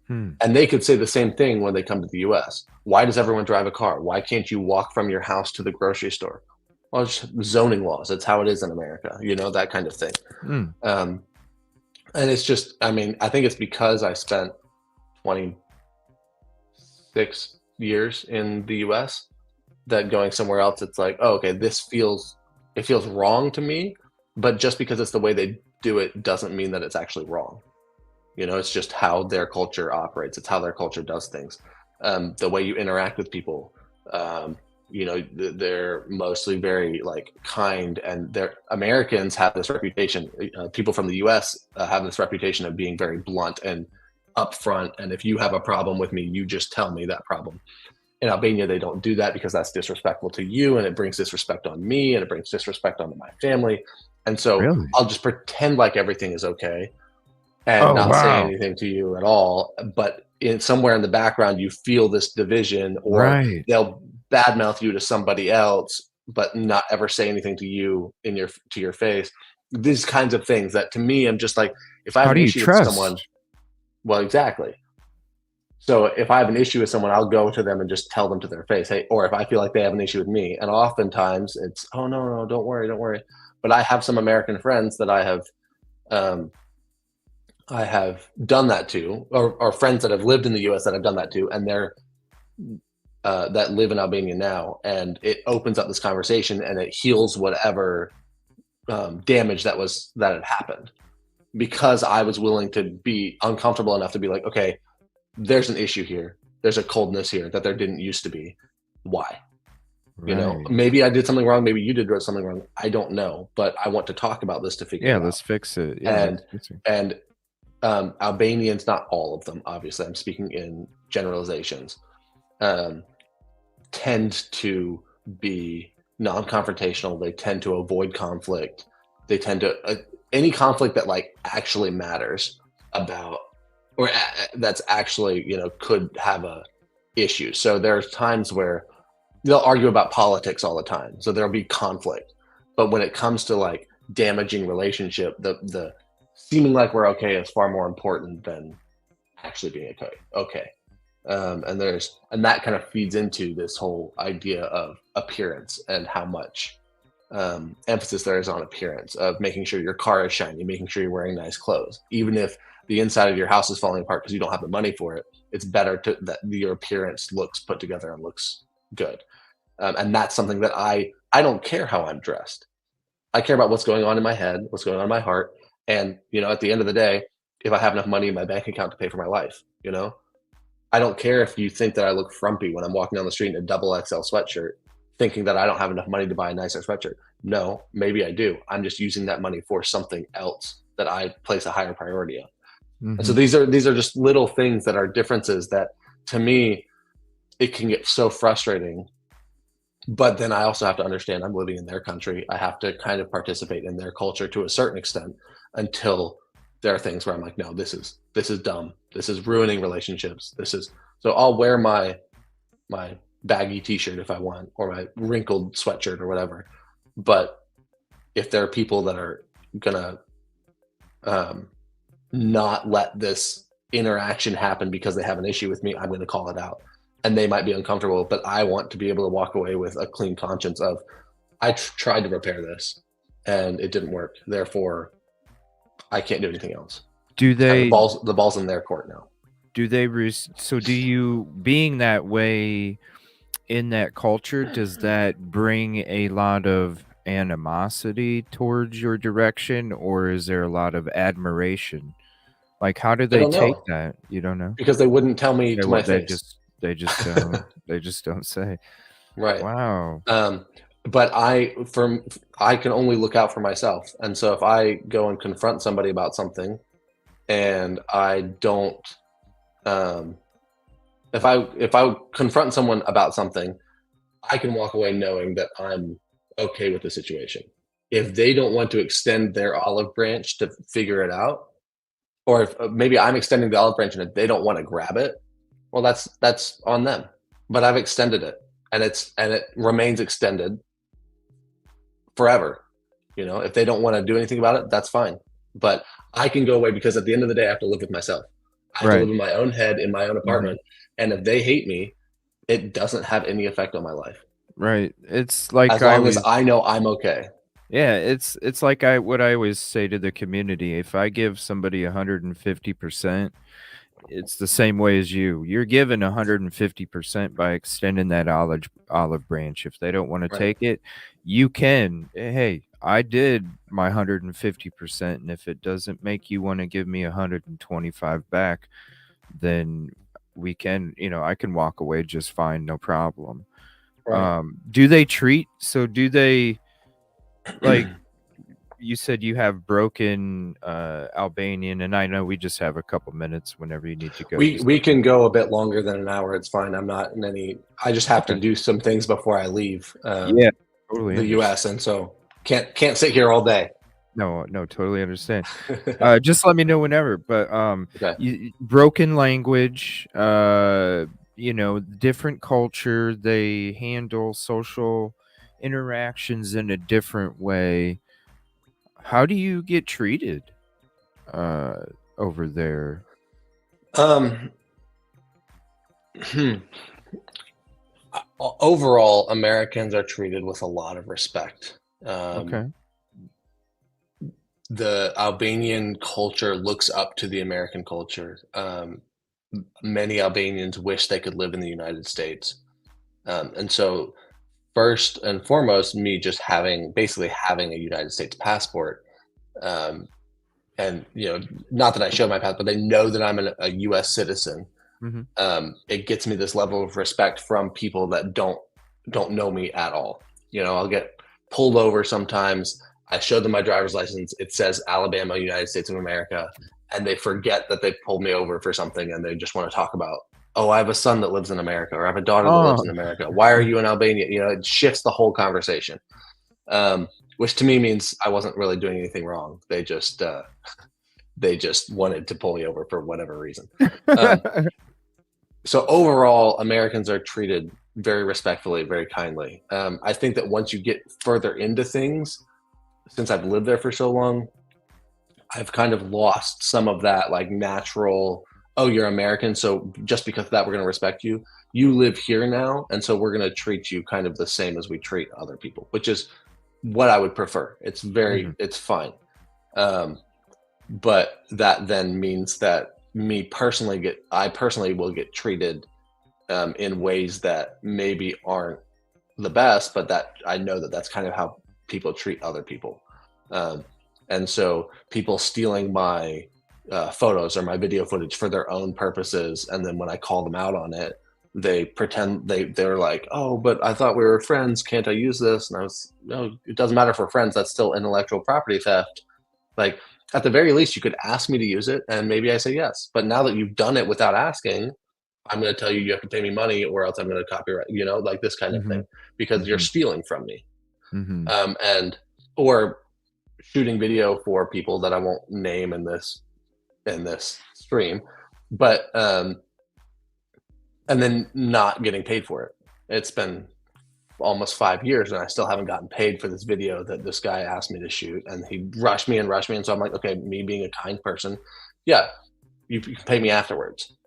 Hmm. And they could say the same thing when they come to the US. Why does everyone drive a car? Why can't you walk from your house to the grocery store? Well, it's zoning laws. It's how it is in America, you know, that kind of thing. Mm. Um, and it's just, I mean, I think it's because I spent 26 years in the US that going somewhere else, it's like, oh, okay, it feels wrong to me. But just because it's the way they do it doesn't mean that it's actually wrong. You know, it's just how their culture operates. It's how their culture does things. The way you interact with people. Um, you know, they're mostly very like kind, and they're Americans have this reputation. People from the U.S. Have this reputation of being very blunt and upfront. And if you have a problem with me, you just tell me that problem. In Albania, they don't do that because that's disrespectful to you, and it brings disrespect on me, and it brings disrespect onto my family. And so Really? I'll just pretend like everything is okay and Oh, not say wow. anything to you at all. But in somewhere in the background, you feel this division, or Right. they'll badmouth you to somebody else, but not ever say anything to you to your face. These kinds of things that to me, I'm just like, if I have How an do you issue with someone, trust? well, exactly. So if I have an issue with someone, I'll go to them and just tell them to their face, hey, or if I feel like they have an issue with me, and oftentimes it's, oh no, no, don't worry, don't worry. But I have some American friends that um, I have done that to, or friends that have lived in the U.S. that I've done that to, and they're that live in Albania now, and it opens up this conversation and it heals whatever damage that had happened because I was willing to be uncomfortable enough to be like, okay, there's an issue here. There's a coldness here that there didn't used to be. Why? You know, Right. maybe I did something wrong. Maybe you did something wrong. I don't know, but I want to talk about this to figure Yeah, it out. let's fix it. Yeah, And let's fix it. and Albanians, not all of them, obviously, I'm speaking in generalizations, um, tend to be non-confrontational. They tend to avoid conflict. They tend to any conflict that like actually matters about, or that's actually, you know, could have a issue. So there's times where they'll argue about politics all the time. So there'll be conflict. But when it comes to like damaging relationship, the seeming like we're okay is far more important than actually being okay. Okay. And that kind of feeds into this whole idea of appearance and how much emphasis there is on appearance of making sure your car is shiny, making sure you're wearing nice clothes, even if the inside of your house is falling apart because you don't have the money for it. It's better that your appearance looks put together and looks good. And that's something that I don't care how I'm dressed. I care about what's going on in my head, what's going on in my heart, and at the end of the day, if I have enough money in my bank account to pay for my life, I don't care if you think that I look frumpy when I'm walking down the street in a double XL sweatshirt, thinking that I don't have enough money to buy a nicer sweatshirt. No, maybe I do. I'm just using that money for something else that I place a higher priority on. And so Mm-hmm. these are just little things that are differences that, to me, it can get so frustrating. But then I also have to understand I'm living in their country. I have to kind of participate in their culture to a certain extent until there are things where I'm like, no, this is dumb. This is ruining relationships. So I'll wear my baggy t-shirt if I want, or my wrinkled sweatshirt or whatever. But if there are people that are gonna um, not let this interaction happen because they have an issue with me, I'm going to call it out. And they might be uncomfortable, but I want to be able to walk away with a clean conscience of, I tried to repair this and it didn't work. Therefore, I can't do anything else. Do It's kind of they the ball's in their court now. so do you, being that way in that culture, does that bring a lot of animosity towards your direction, or is there a lot of admiration? Like, how do I they don't take know, that? You don't know? because they wouldn't tell me They to my won't. face. They just don't. They just don't say. Right. Wow. But I can only look out for myself. And so if I go and confront somebody about something and I don't, if I confront someone about something, I can walk away knowing that I'm okay with the situation. If they don't want to extend their olive branch to figure it out, or if maybe I'm extending the olive branch and if they don't want to grab it, well, that's on them. But I've extended it, and it remains extended forever. If they don't want to do anything about it, that's fine. But I can go away because at the end of the day, I have to live with myself. I have to live Right. in my own head in my own Mhm. apartment. And if they hate me, it doesn't have any effect on my life Right. It's like as I long as was. I know I'm okay. Yeah. It's like what I always say to the community. If I give somebody 150%, it's the same way as you. You're given 150% by extending that olive branch. If they don't want to Right. take it, you can. Hey, I did my 150%, and if it doesn't make you want to give me 125 back, then we can, I can walk away just fine, no problem. Right. Do they treat do they, like, you said you have broken Albanian, and I know we just have a couple minutes. Whenever you need to go, We just we let me can go a bit longer than an hour. It's fine. I'm not in any. I just have to Okay. do some things before I leave Yeah, totally the understand. U.S. and so can't sit here all day. No, no, totally understand. Just let me know whenever. But Okay. broken language, different culture, they handle social interactions in a different way. How do you get treated uh over there? Um. hmm. Overall, Americans are treated with a lot of respect. Okay. The Albanian culture looks up to the American culture. Many Albanians wish they could live in the United States. And so, first and foremost, me just basically having a United States passport, um, and not that I show my passport, but they know that I'm a U.S. citizen. Mhm. It gets me this level of respect from people that don't know me at all. I'll get pulled over sometimes. I show them my driver's license. It says Alabama, United States of America, and they forget that they pulled me over for something, and they just want to talk about, oh, I have a son that lives in America, or I have a daughter that lives Oh. in America. Why are you in Albania? It shifts the whole conversation, which to me means I wasn't really doing anything wrong. They just wanted to pull me over for whatever reason. Um, so overall, Americans are treated very respectfully, very kindly. I think that once you get further into things, since I've lived there for so long, I've kind of lost some of that like natural, oh, you're American, so just because of that, we're going to respect you. You live here now, and so we're going to treat you kind of the same as we treat other people, which is what I would prefer. Mhm. It's fine. Um, but that then means that I personally will get treated in ways that maybe aren't the best, but that I know that that's kind of how people treat other people. Um, and so people stealing my photos or my video footage for their own purposes, and then when I call them out on it, they pretend they're like, oh, but I thought we were friends. Can't I use this? And I was, no, it doesn't matter if we're friends. That's still intellectual property theft. Like at the very least, you could ask me to use it, and maybe I say yes. But now that you've done it without asking, I'm going to tell you you have to pay me money, or else I'm going to copyright. Like this kind of Mm-hmm. thing, because you're Mm-hmm. stealing from me, Mm-hmm. and or shooting video for people that I won't name in this stream, but and then not getting paid for it. It's been almost 5 years and I still haven't gotten paid for this video that this guy asked me to shoot, and he rushed me and rushed me, and so I'm like, okay, me being a kind person, yeah, you can pay me afterwards.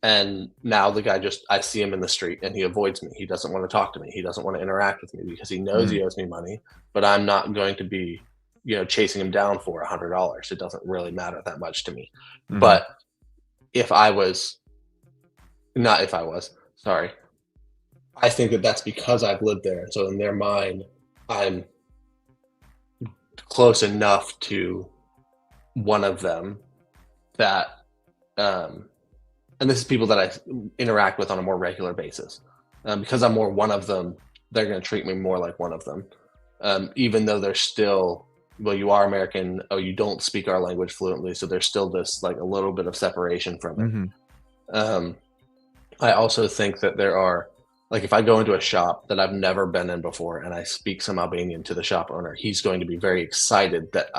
And now the guy I see him in the street and he avoids me. He doesn't want to talk to me. He doesn't want to interact with me because he knows Mm-hmm. he owes me money, but I'm not going to be, chasing him down for $100. It doesn't really matter that much to me. Mm-hmm. But if I was, not if I was, sorry, I think that that's because I've lived there. So in their mind, I'm close enough to one of them that, and this is people that I interact with on a more regular basis. Because I'm more one of them, they're going to treat me more like one of them. Even though they're still, well, you are American. Oh, you don't speak our language fluently. So there's still this like a little bit of separation from it. Mm-hmm. I also think that there are, like, if I go into a shop that I've never been in before and I speak some Albanian to the shop owner, he's going to be very excited that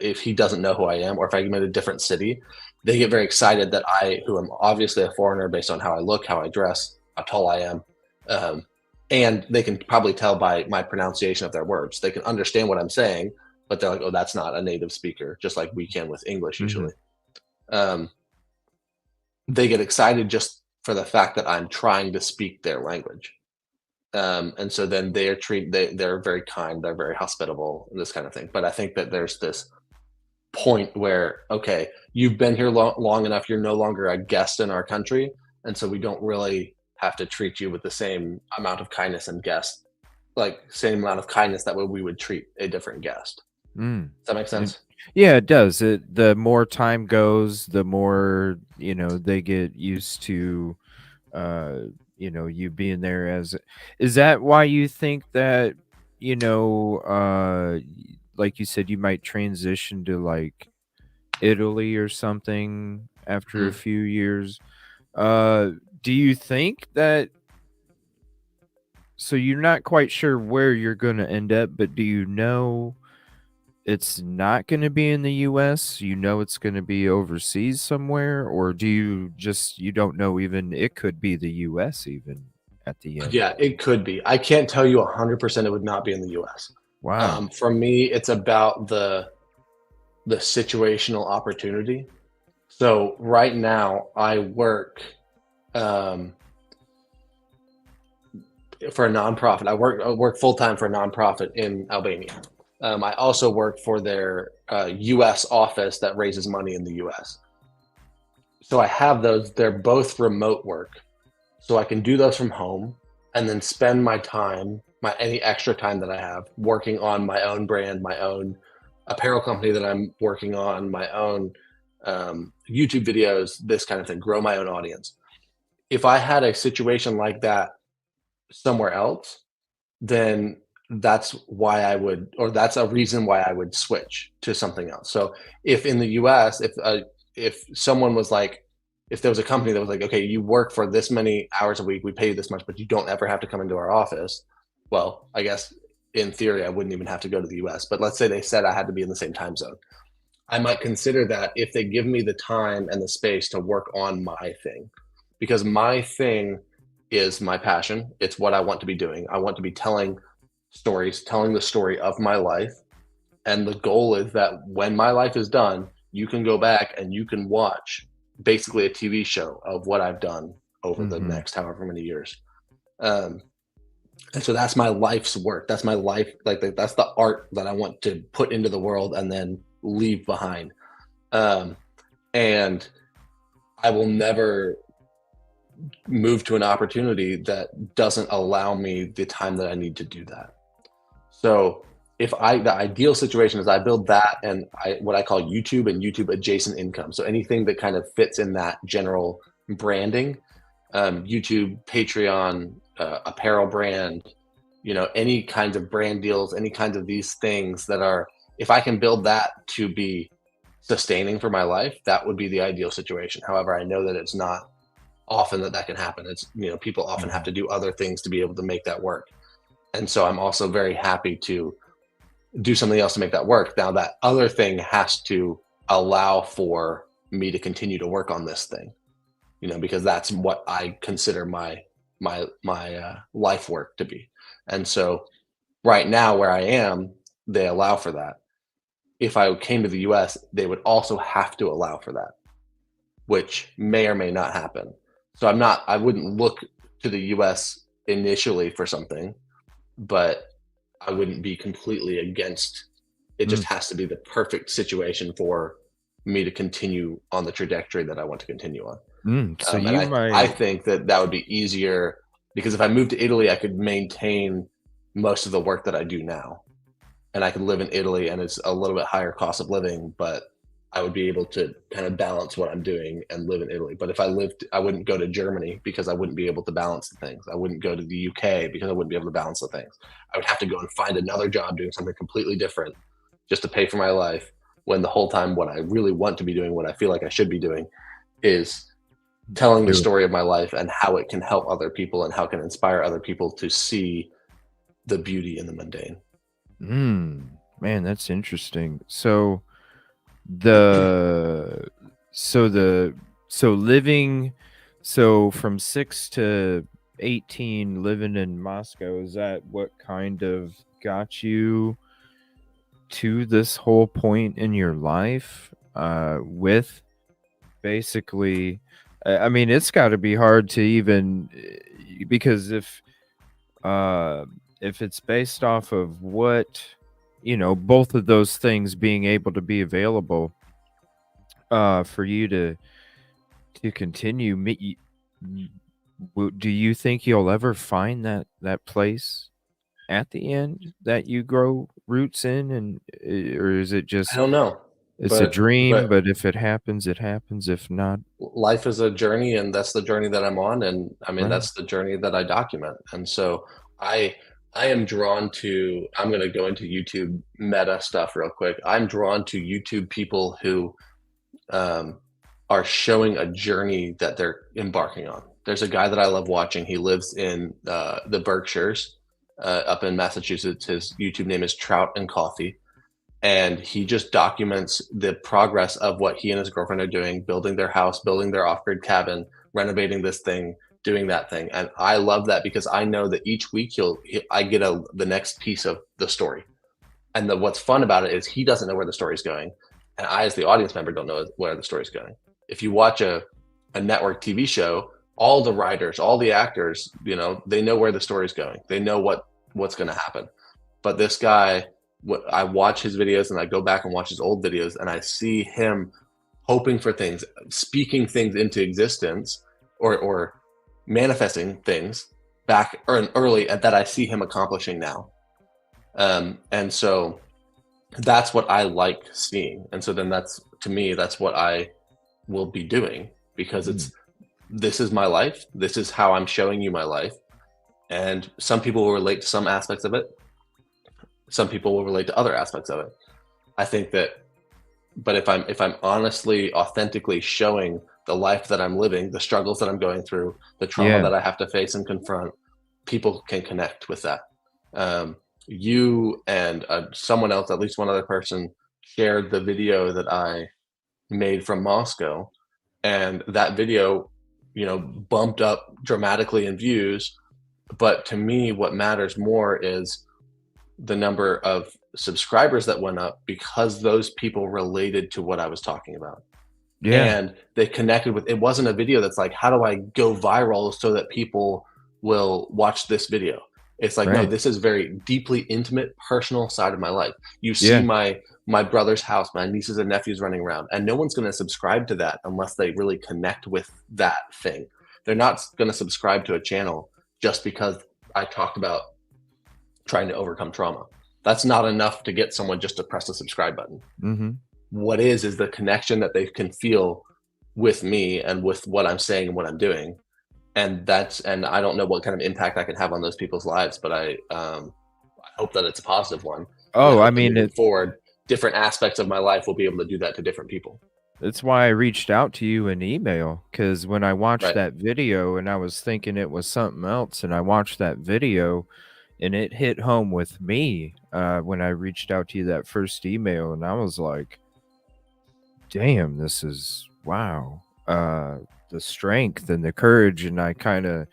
if he doesn't know who I am, or if I'm in a different city, they get very excited that who am obviously a foreigner based on how I look, how I dress, how tall I am. And they can probably tell by my pronunciation of their words. They can understand what I'm saying, but they're like, oh, that's not a native speaker, just like we can with English usually. Mm-hmm. They get excited just for the fact that I'm trying to speak their language. And so then they're very kind, they're very hospitable, this kind of thing. But I think that there's this point where, okay, you've been here long enough, you're no longer a guest in our country, and so we don't really have to treat you with the same amount of kindness same amount of kindness that way we would treat a different guest. Does that make sense? Yeah, it does. The more time goes, the more they get used to you being there. Is that why you think that like you said, you might transition to like Italy or something after a Mm. few years? Do you think that, so you're not quite sure where you're going to end up, but do you know it's not going to be in the US? It's going to be overseas somewhere, or you don't know, even it could be the US even at the end? Yeah, it could be. I can't tell you 100% it would not be in the US. Wow. For me, it's about the situational opportunity. So right now, I work for a nonprofit. I work full time for a nonprofit in Albania. I also work for their U.S. office that raises money in the U.S. So I have those. They're both remote work, so I can do those from home and then spend my time, any extra time that I have, working on my own brand, my own apparel company that I'm working on, my own YouTube videos, this kind of thing, grow my own audience. If I had a situation like that somewhere else, then that's why that's a reason why I would switch to something else. So if in the US, if someone was like, if there was a company that was like, okay, you work for this many hours a week, we pay you this much, but you don't ever have to come into our office. Well, I guess in theory, I wouldn't even have to go to the US, but let's say they said I had to be in the same time zone. I might consider that if they give me the time and the space to work on my thing, because my thing is my passion. It's what I want to be doing. I want to be telling stories, telling the story of my life. And the goal is that when my life is done, you can go back and you can watch basically a TV show of what I've done over the Mm-hmm. next however many years. And so that's my life's work. That's my life. Like that's the art that I want to put into the world and then leave behind. And I will never move to an opportunity that doesn't allow me the time that I need to do that. So the ideal situation is I build that and what I call YouTube and YouTube adjacent income. So anything that kind of fits in that general branding, YouTube, Patreon, apparel brand, any kinds of brand deals, any kinds of these things that are, if I can build that to be sustaining for my life, that would be the ideal situation. However, I know that it's not often that can happen. It's, people often have to do other things to be able to make that work. And so I'm also very happy to do something else to make that work. Now that other thing has to allow for me to continue to work on this thing, because that's what I consider my life work to be. And so right now where I am, they allow for that. If I came to the US, they would also have to allow for that, which may or may not happen. So I wouldn't look to the US initially for something, but I wouldn't be completely against. It just has to be the perfect situation for me to continue on the trajectory that I want to continue on. So And you I might, think that would be easier because if I moved to Italy, I could maintain most of the work that I do now, and I could live in Italy, and it's a little bit higher cost of living, but I would be able to kind of balance what I'm doing and live in Italy. But if I wouldn't go to Germany because I wouldn't be able to balance the things. I wouldn't go to the UK because I wouldn't be able to balance the things. I would have to go and find another job doing something completely different just to pay for my life. When the whole time, what I really want to be doing, what I feel like I should be doing, is telling the do it. story of my life and how it can help other people and how it can inspire other people to see the beauty in the mundane. Man, that's interesting. The so the so living so from 6 to 18 living in Moscow, is that what kind of got you to this whole point in your life with basically I mean it's got to be hard to even because if it's based off of what both of those things being able to be available for you to continue do you think you'll ever find that place at the end that you grow roots in, and or is it I just don't know, it's a dream, but but if it happens it happens, if not, life is a journey, and that's the journey that I'm on, and I mean right. that's the journey that I document. And so I I am drawn to, I'm going to go into YouTube meta stuff real quick. I'm drawn to YouTube people who um, are showing a journey that they're embarking on. There's a guy that I love watching. He lives in the Berkshires up in Massachusetts. His YouTube name is Trout and Coffee, and he just documents the progress of what he and his girlfriend are doing, building their house, building their off-grid cabin, renovating this thing, doing that thing. And I love that because I know that each week I get the next piece of the story. And what's fun about it is he doesn't know where the story's going, and I, as the audience member, don't know where the story's going. If you watch a network TV show, all the writers, all the actors, they know where the story's going. They know what's going to happen. But this guy, I watch his videos and I go back and watch his old videos, and I see him hoping for things, speaking things into existence, or manifesting things back early that I see him accomplishing now. And so that's what I like seeing. And so then to me, that's what I will be doing, because this is my life. This is how I'm showing you my life. And some people will relate to some aspects of it. Some people will relate to other aspects of it. I think that, but if I'm honestly, authentically showing the life that I'm living, the struggles that I'm going through, the trauma Yeah. that I have to face and confront, people can connect with that. You and someone else, at least one other person, shared the video that I made from Moscow, and that video, bumped up dramatically in views. But to me, what matters more is the number of subscribers that went up, because those people related to what I was talking about. Yeah. And they connected with it. Wasn't a video that's like, how do I go viral so that people will watch this video? It's like, no, Right. this is very deeply intimate, personal side of my life. You see Yeah. my brother's house, my nieces and nephews running around, and no one's going to subscribe to that unless they really connect with that thing. They're not going to subscribe to a channel just because I talked about trying to overcome trauma. That's not enough to get someone just to press the subscribe button. Mm-hmm. What is the connection that they can feel with me and with what I'm saying and what I'm doing. And I don't know what kind of impact I can have on those people's lives, but I hope that it's a positive one. And I Oh, I hope that mean, moving forward, different aspects of my life will be able to do that to different people. it's why I reached out to you in email, because when I watched Right. that video and I was thinking it was something else, and I watched that video and it hit home with me when I reached out to you that first email, and I was like, damn, this is wow. The strength and the courage, and I kind of,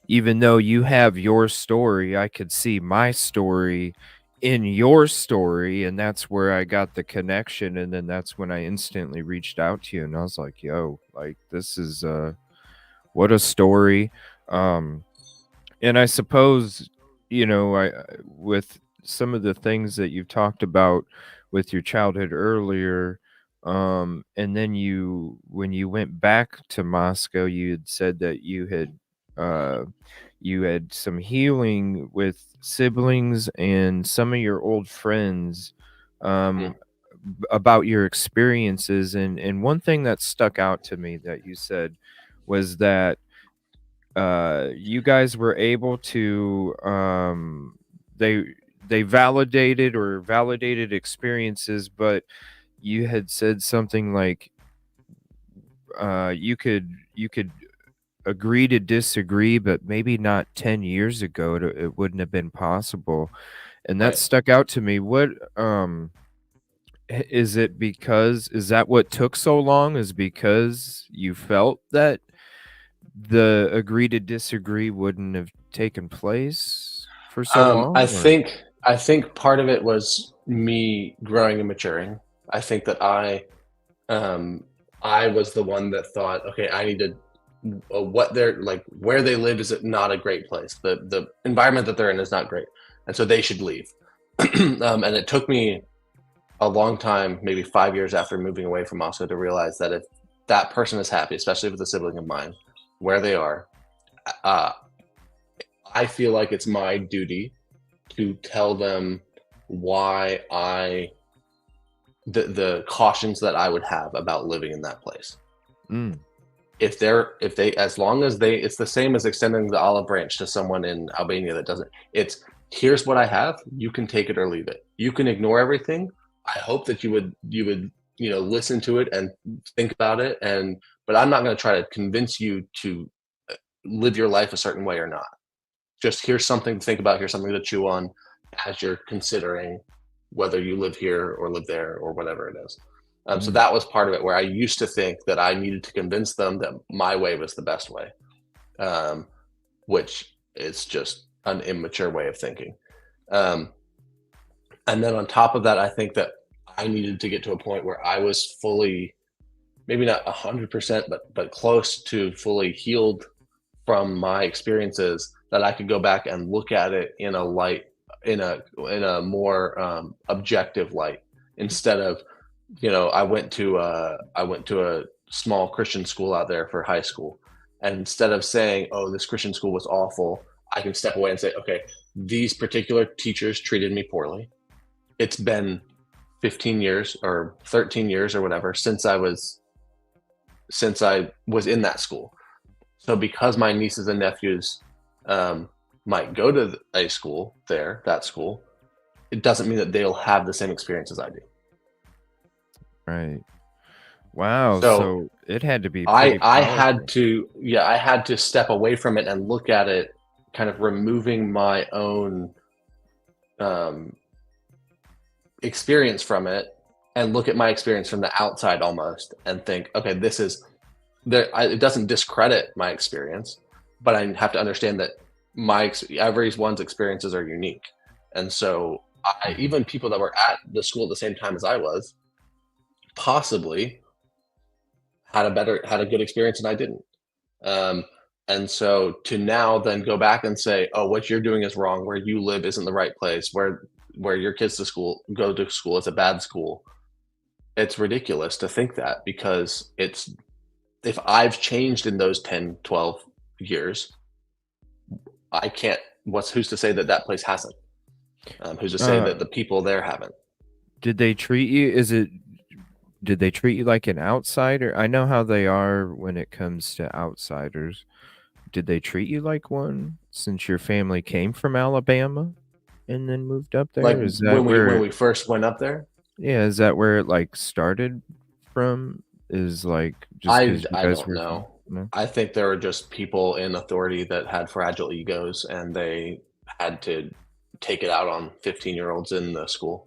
even though you have your story, I could see my story in your story, and that's where I got the connection. And then that's when I instantly reached out to you, and I was like, yo, like, this is what a story. um and I suppose, I with some of the things that you've talked about with your childhood earlier, and then when you went back to Moscow, you had said that uh you had some healing with siblings and some of your old friends, Mhm. um about your experiences. And one thing that stuck out to me that you said was that you guys were able to, they validated experiences, but you had said something like, you could agree to disagree, but maybe not 10 years ago it wouldn't have been possible. And that Right. stuck out to me. What is that what took so long, is because you felt that the agree to disagree wouldn't have taken place for so I long, or think I think part of it was me growing and maturing. I think that um, I was the one that thought, okay, I need to what they're like, where they live is not a great place. The environment that they're in is not great, and so they should leave. And it took me a long time, maybe 5 years after moving away from Moscow, to realize that if that person is happy, especially if it's a sibling of mine, where they are, uh, I feel like it's my duty to tell them why the cautions that I would have about living in that place. mm, If they as long as they it's the same as extending the olive branch to someone in Albania that doesn't. It's, here's what I have, you can take it or leave it. You can ignore everything. I hope that you would listen to it and think about it, but I'm not going to try to convince you to live your life a certain way or not. Just, here's something to think about, here's something to chew on as you're considering whether you live here or live there or whatever it is. So mm, that was part of it, where I used to think that I needed to convince them that my way was the best way, um, which is just an immature way of thinking. Um, and then on top of that, I think that I needed to get to a point where I was fully, maybe not 100%, but close to fully healed from my experiences, that I could go back and look at it in a light, in a more objective light, instead of, I went to a small Christian school out there for high school, and instead of saying, "Oh, this Christian school was awful," I can step away and say, "Okay, these particular teachers treated me poorly. It's been 15 years or 13 years or whatever since I was in that school. So because my nieces and nephews um, might go to that school, it doesn't mean that they'll have the same experience as I do." right. Wow, So so it had to be I pretty I had powerful. to yeah, I had to step away from it and look at it, kind of removing my own um, experience from it, and look at my experience from the outside almost, and think, okay, this is there. It doesn't discredit my experience, but I have to understand that everyone's experiences are unique, and so Mhm. even people that were at the school at the same time as I was, possibly had a good experience and I didn't. Um, and so to now then go back and say, "Oh, what you're doing is wrong. Where you live isn't the right place. Where your kids go to school is a bad school." It's ridiculous to think that, because if I've changed in those 10, 12 years, I can't. Who's to say that that place hasn't? Who's to say Uh, that the people there haven't? did they treat you? Did they treat you like an outsider? I know how they are when it comes to outsiders. Did they treat you like one since your family came from Alabama and then moved up Like there? Is that when where? we first went up there, Yeah, is that where it like started from? Is like just because you I guys don't were from? know. No. I think there were just people in authority that had fragile egos, and they had to take it out on 15-year-olds in the school.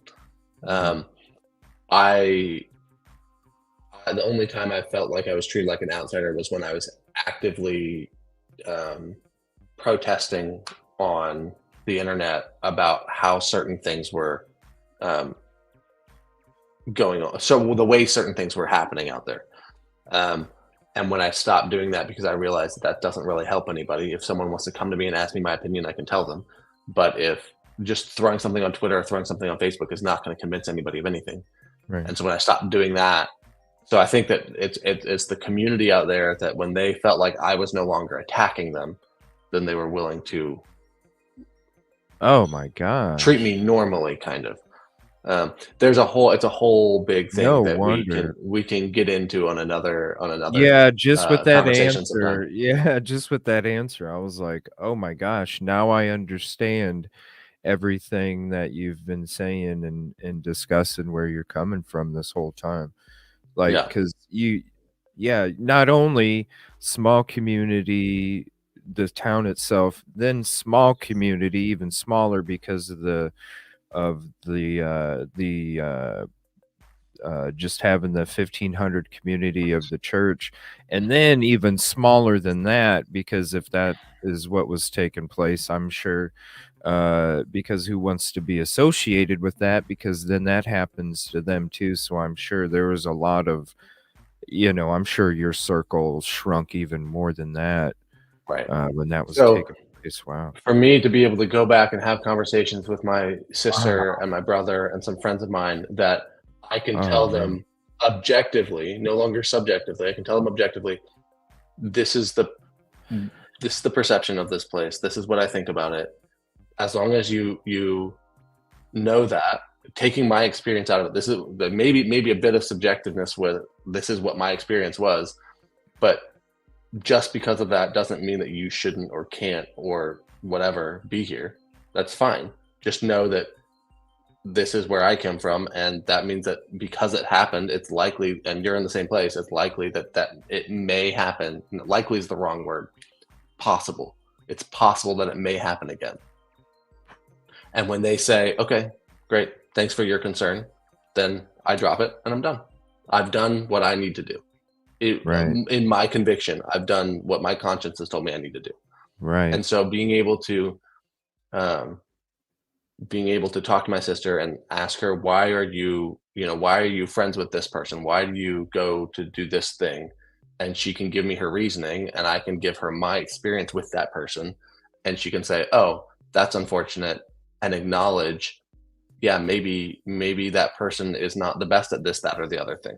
Hmm. Um, I the only time I felt like I was treated like an outsider was when I was actively um, protesting on the internet about how certain things were um, going on. So the way certain things were happening out there. Um, and when I stopped doing that, because I realized that that doesn't really help anybody. If someone wants to come to me and ask me my opinion, I can tell them. But if just throwing something on Twitter or throwing something on Facebook is not going to convince anybody of anything. Right. And so when I stopped doing that, so I think that it's the community out there that when they felt like I was no longer attacking them, then they were willing to Oh my treat me gosh. normally, kind of. There's a whole it's a whole big thing No that wonder. we can get into on another Yeah, just with that conversation sometime. answer. Yeah, just with that answer, I was like, "Oh my gosh, now I understand everything that you've been saying and discussing where you're coming from this whole time." Like, Yeah, cause yeah, not only small community, the town itself, then small community, even smaller because of the just having the 1,500 community of the church, and then even smaller than that, because if that is what was taking place, I'm sure, because who wants to be associated with that? Because then that happens to them too. So I'm sure there was a lot of, I'm sure your circle shrunk even more than that right. when that was So taking place. Wow. for me to be able to go back and have conversations with my sister Wow. and my brother and some friends of mine that I can Oh tell man. them objectively, no longer subjectively, I can tell them objectively, this is the this is the perception of this place. This is what I think about it. As long as you know that, taking my experience out of it, this is maybe a bit of subjectiveness with this is what my experience was, but just because of that doesn't mean that you shouldn't or can't or whatever be here. That's fine. Just know that this is where I come from, and that means that because it happened, it's likely, and you're in the same place. It's likely that it may happen. Likely is the wrong word. Possible. It's possible that it may happen again. And when they say, "Okay, great, thanks for your concern," then I drop it and I'm done. I've done what I need to do. Right. In my conviction, I've done what my conscience has told me I need to do. Right. And so um, being able to talk to my sister and ask her, why are you friends with this person? Why do you go to do this thing? And she can give me her reasoning, and I can give her my experience with that person. And she can say, oh, that's unfortunate, and acknowledge, yeah, maybe that person is not the best at this, that, or the other thing.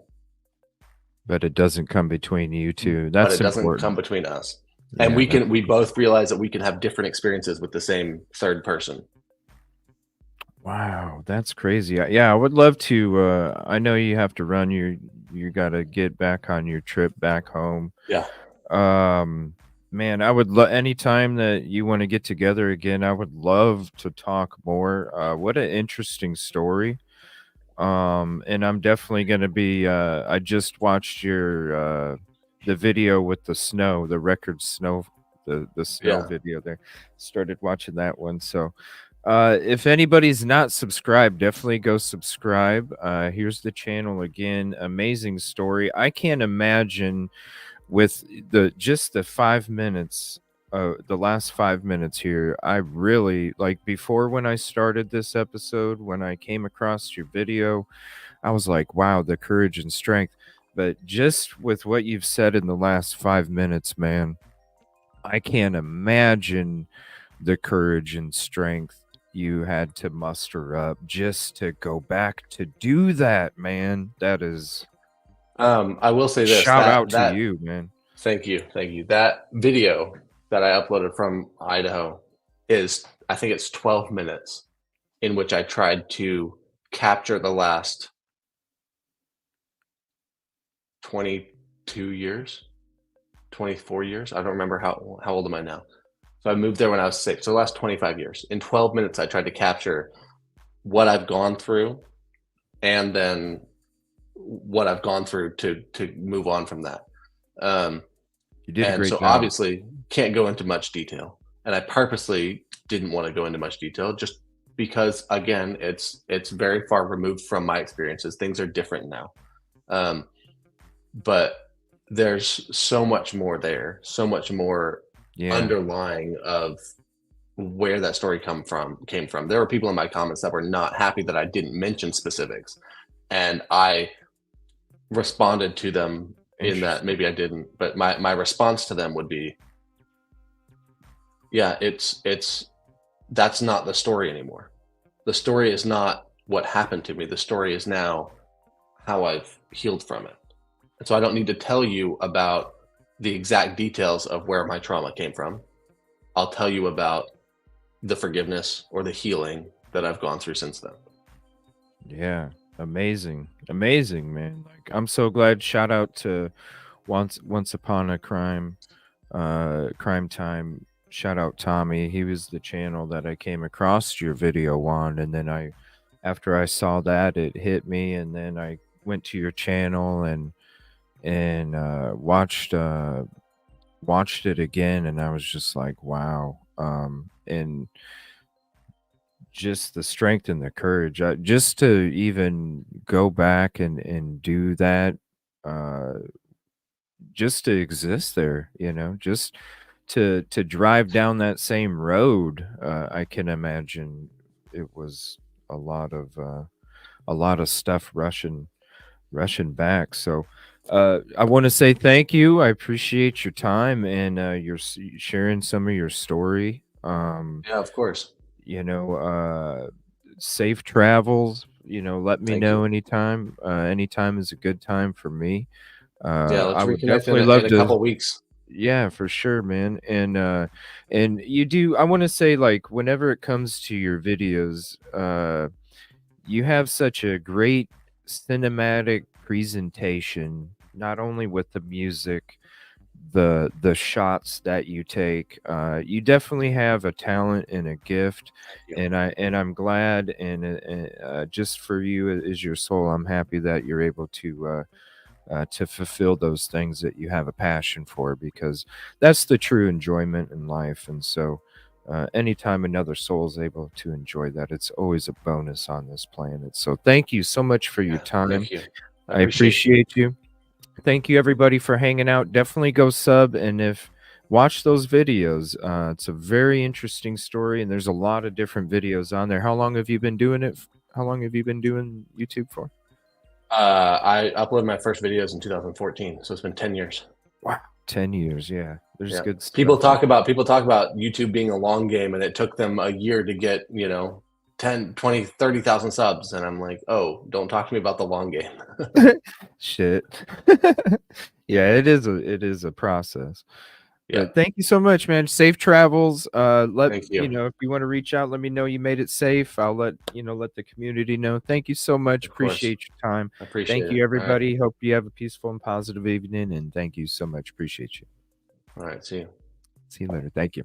But it doesn't come between you two. But That's it doesn't come important. between us. And Yeah, that's we both realize that we can have different experiences with the same third person. wow, that's crazy. Yeah, I would love to. I know you have to run. You got to get back on your trip back home. Yeah. Um, man, I would love anytime that you want to get together again. I would love to talk more. What an interesting story. And I'm definitely gonna be. I just watched your the video with the snow, the record snow, the snow Yeah. video there. Started watching that one. So if anybody's not subscribed, definitely go subscribe. Here's the channel again. Amazing story. I can't imagine with the 5 minutes, the last 5 minutes here. I really like before when I started this episode, when I came across your video, I was like, wow, the courage and strength. But just with what you've said in the last 5 minutes, man, I can't imagine the courage and strength you had to muster up just to go back to do that, man. That is I will say this, Shout out to that you, man. thank you, thank you. That video that I uploaded from Idaho is, I think it's 12 minutes, in which I tried to capture the last 22 years, 24 years. I don't remember how old am I now. So I moved there when I was 6. So the last 25 years. In 12 minutes, I tried to capture what I've gone through and then what I've gone through to move on from that. You did a And great so job. obviously can't go into much detail. And I purposely didn't want to go into much detail just because again, it's very far removed from my experiences. Things are different now. But there's so much more there, so much more underlying of where that story came from. There were people in my comments that were not happy that I didn't mention specifics, and I responded to them in that maybe I didn't, but my response to them would be, yeah, it's that's not the story anymore. The story is not what happened to me. The story is now how I've healed from it. And so I don't need to tell you about the exact details of where my trauma came from. I'll tell you about the forgiveness or the healing that I've gone through since then. Yeah. Amazing. Amazing, man. Like, I'm so glad. Shout out to Once Upon a Crime Time. Shout out Tommy. He was the channel that I came across your video on, and then after I saw that, it hit me, and then I went to your channel and watched it again, and I was just like, wow. And just the strength and the courage, just to even go back and do that, just to exist there, just to drive down that same road. I can imagine it was a lot of stuff rushing back. So I want to say thank you. I appreciate your time and your sharing some of your story. Yeah, of course. Safe travels. Let me Thank know you. anytime. Anytime is a good time for me. Yeah, let's I would reconnect definitely in love a to. couple weeks. Yeah, for sure, man. And you do. I want to say, like, whenever it comes to your videos, you have such a great cinematic presentation, not only with the music, the shots that you take. You definitely have a talent and a gift, Thank you. and I'm glad, and just for you as your soul, I'm happy that you're able to fulfill those things that you have a passion for, because that's the true enjoyment in life. And so anytime another soul is able to enjoy that, it's always a bonus on this planet. So thank you so much for your Yeah, time. thank you. I I appreciate you. appreciate you. Thank you everybody for hanging out. Definitely go sub, and if watch those videos. It's a very interesting story, and there's a lot of different videos on there. How long have you been doing it? How long have you been doing YouTube for? I uploaded my first videos in 2014, so it's been 10 years. Wow, 10 years. Yeah, there's good stuff. People talk about YouTube being a long game, and it took them a year to get 10, 20, 30,000 subs, and I'm like, oh, don't talk to me about the long game. Shit. Yeah, it is a process. Yeah, But thank you so much, man. Safe travels. thank you. If you want to reach out, let me know you made it safe. I'll let the community know. Thank you so much. Of course. Appreciate your time. I appreciate Thank it. you, All right. everybody. Hope you have a peaceful and positive evening, and thank you so much. Appreciate you. All right, see you. See you later. Thank you.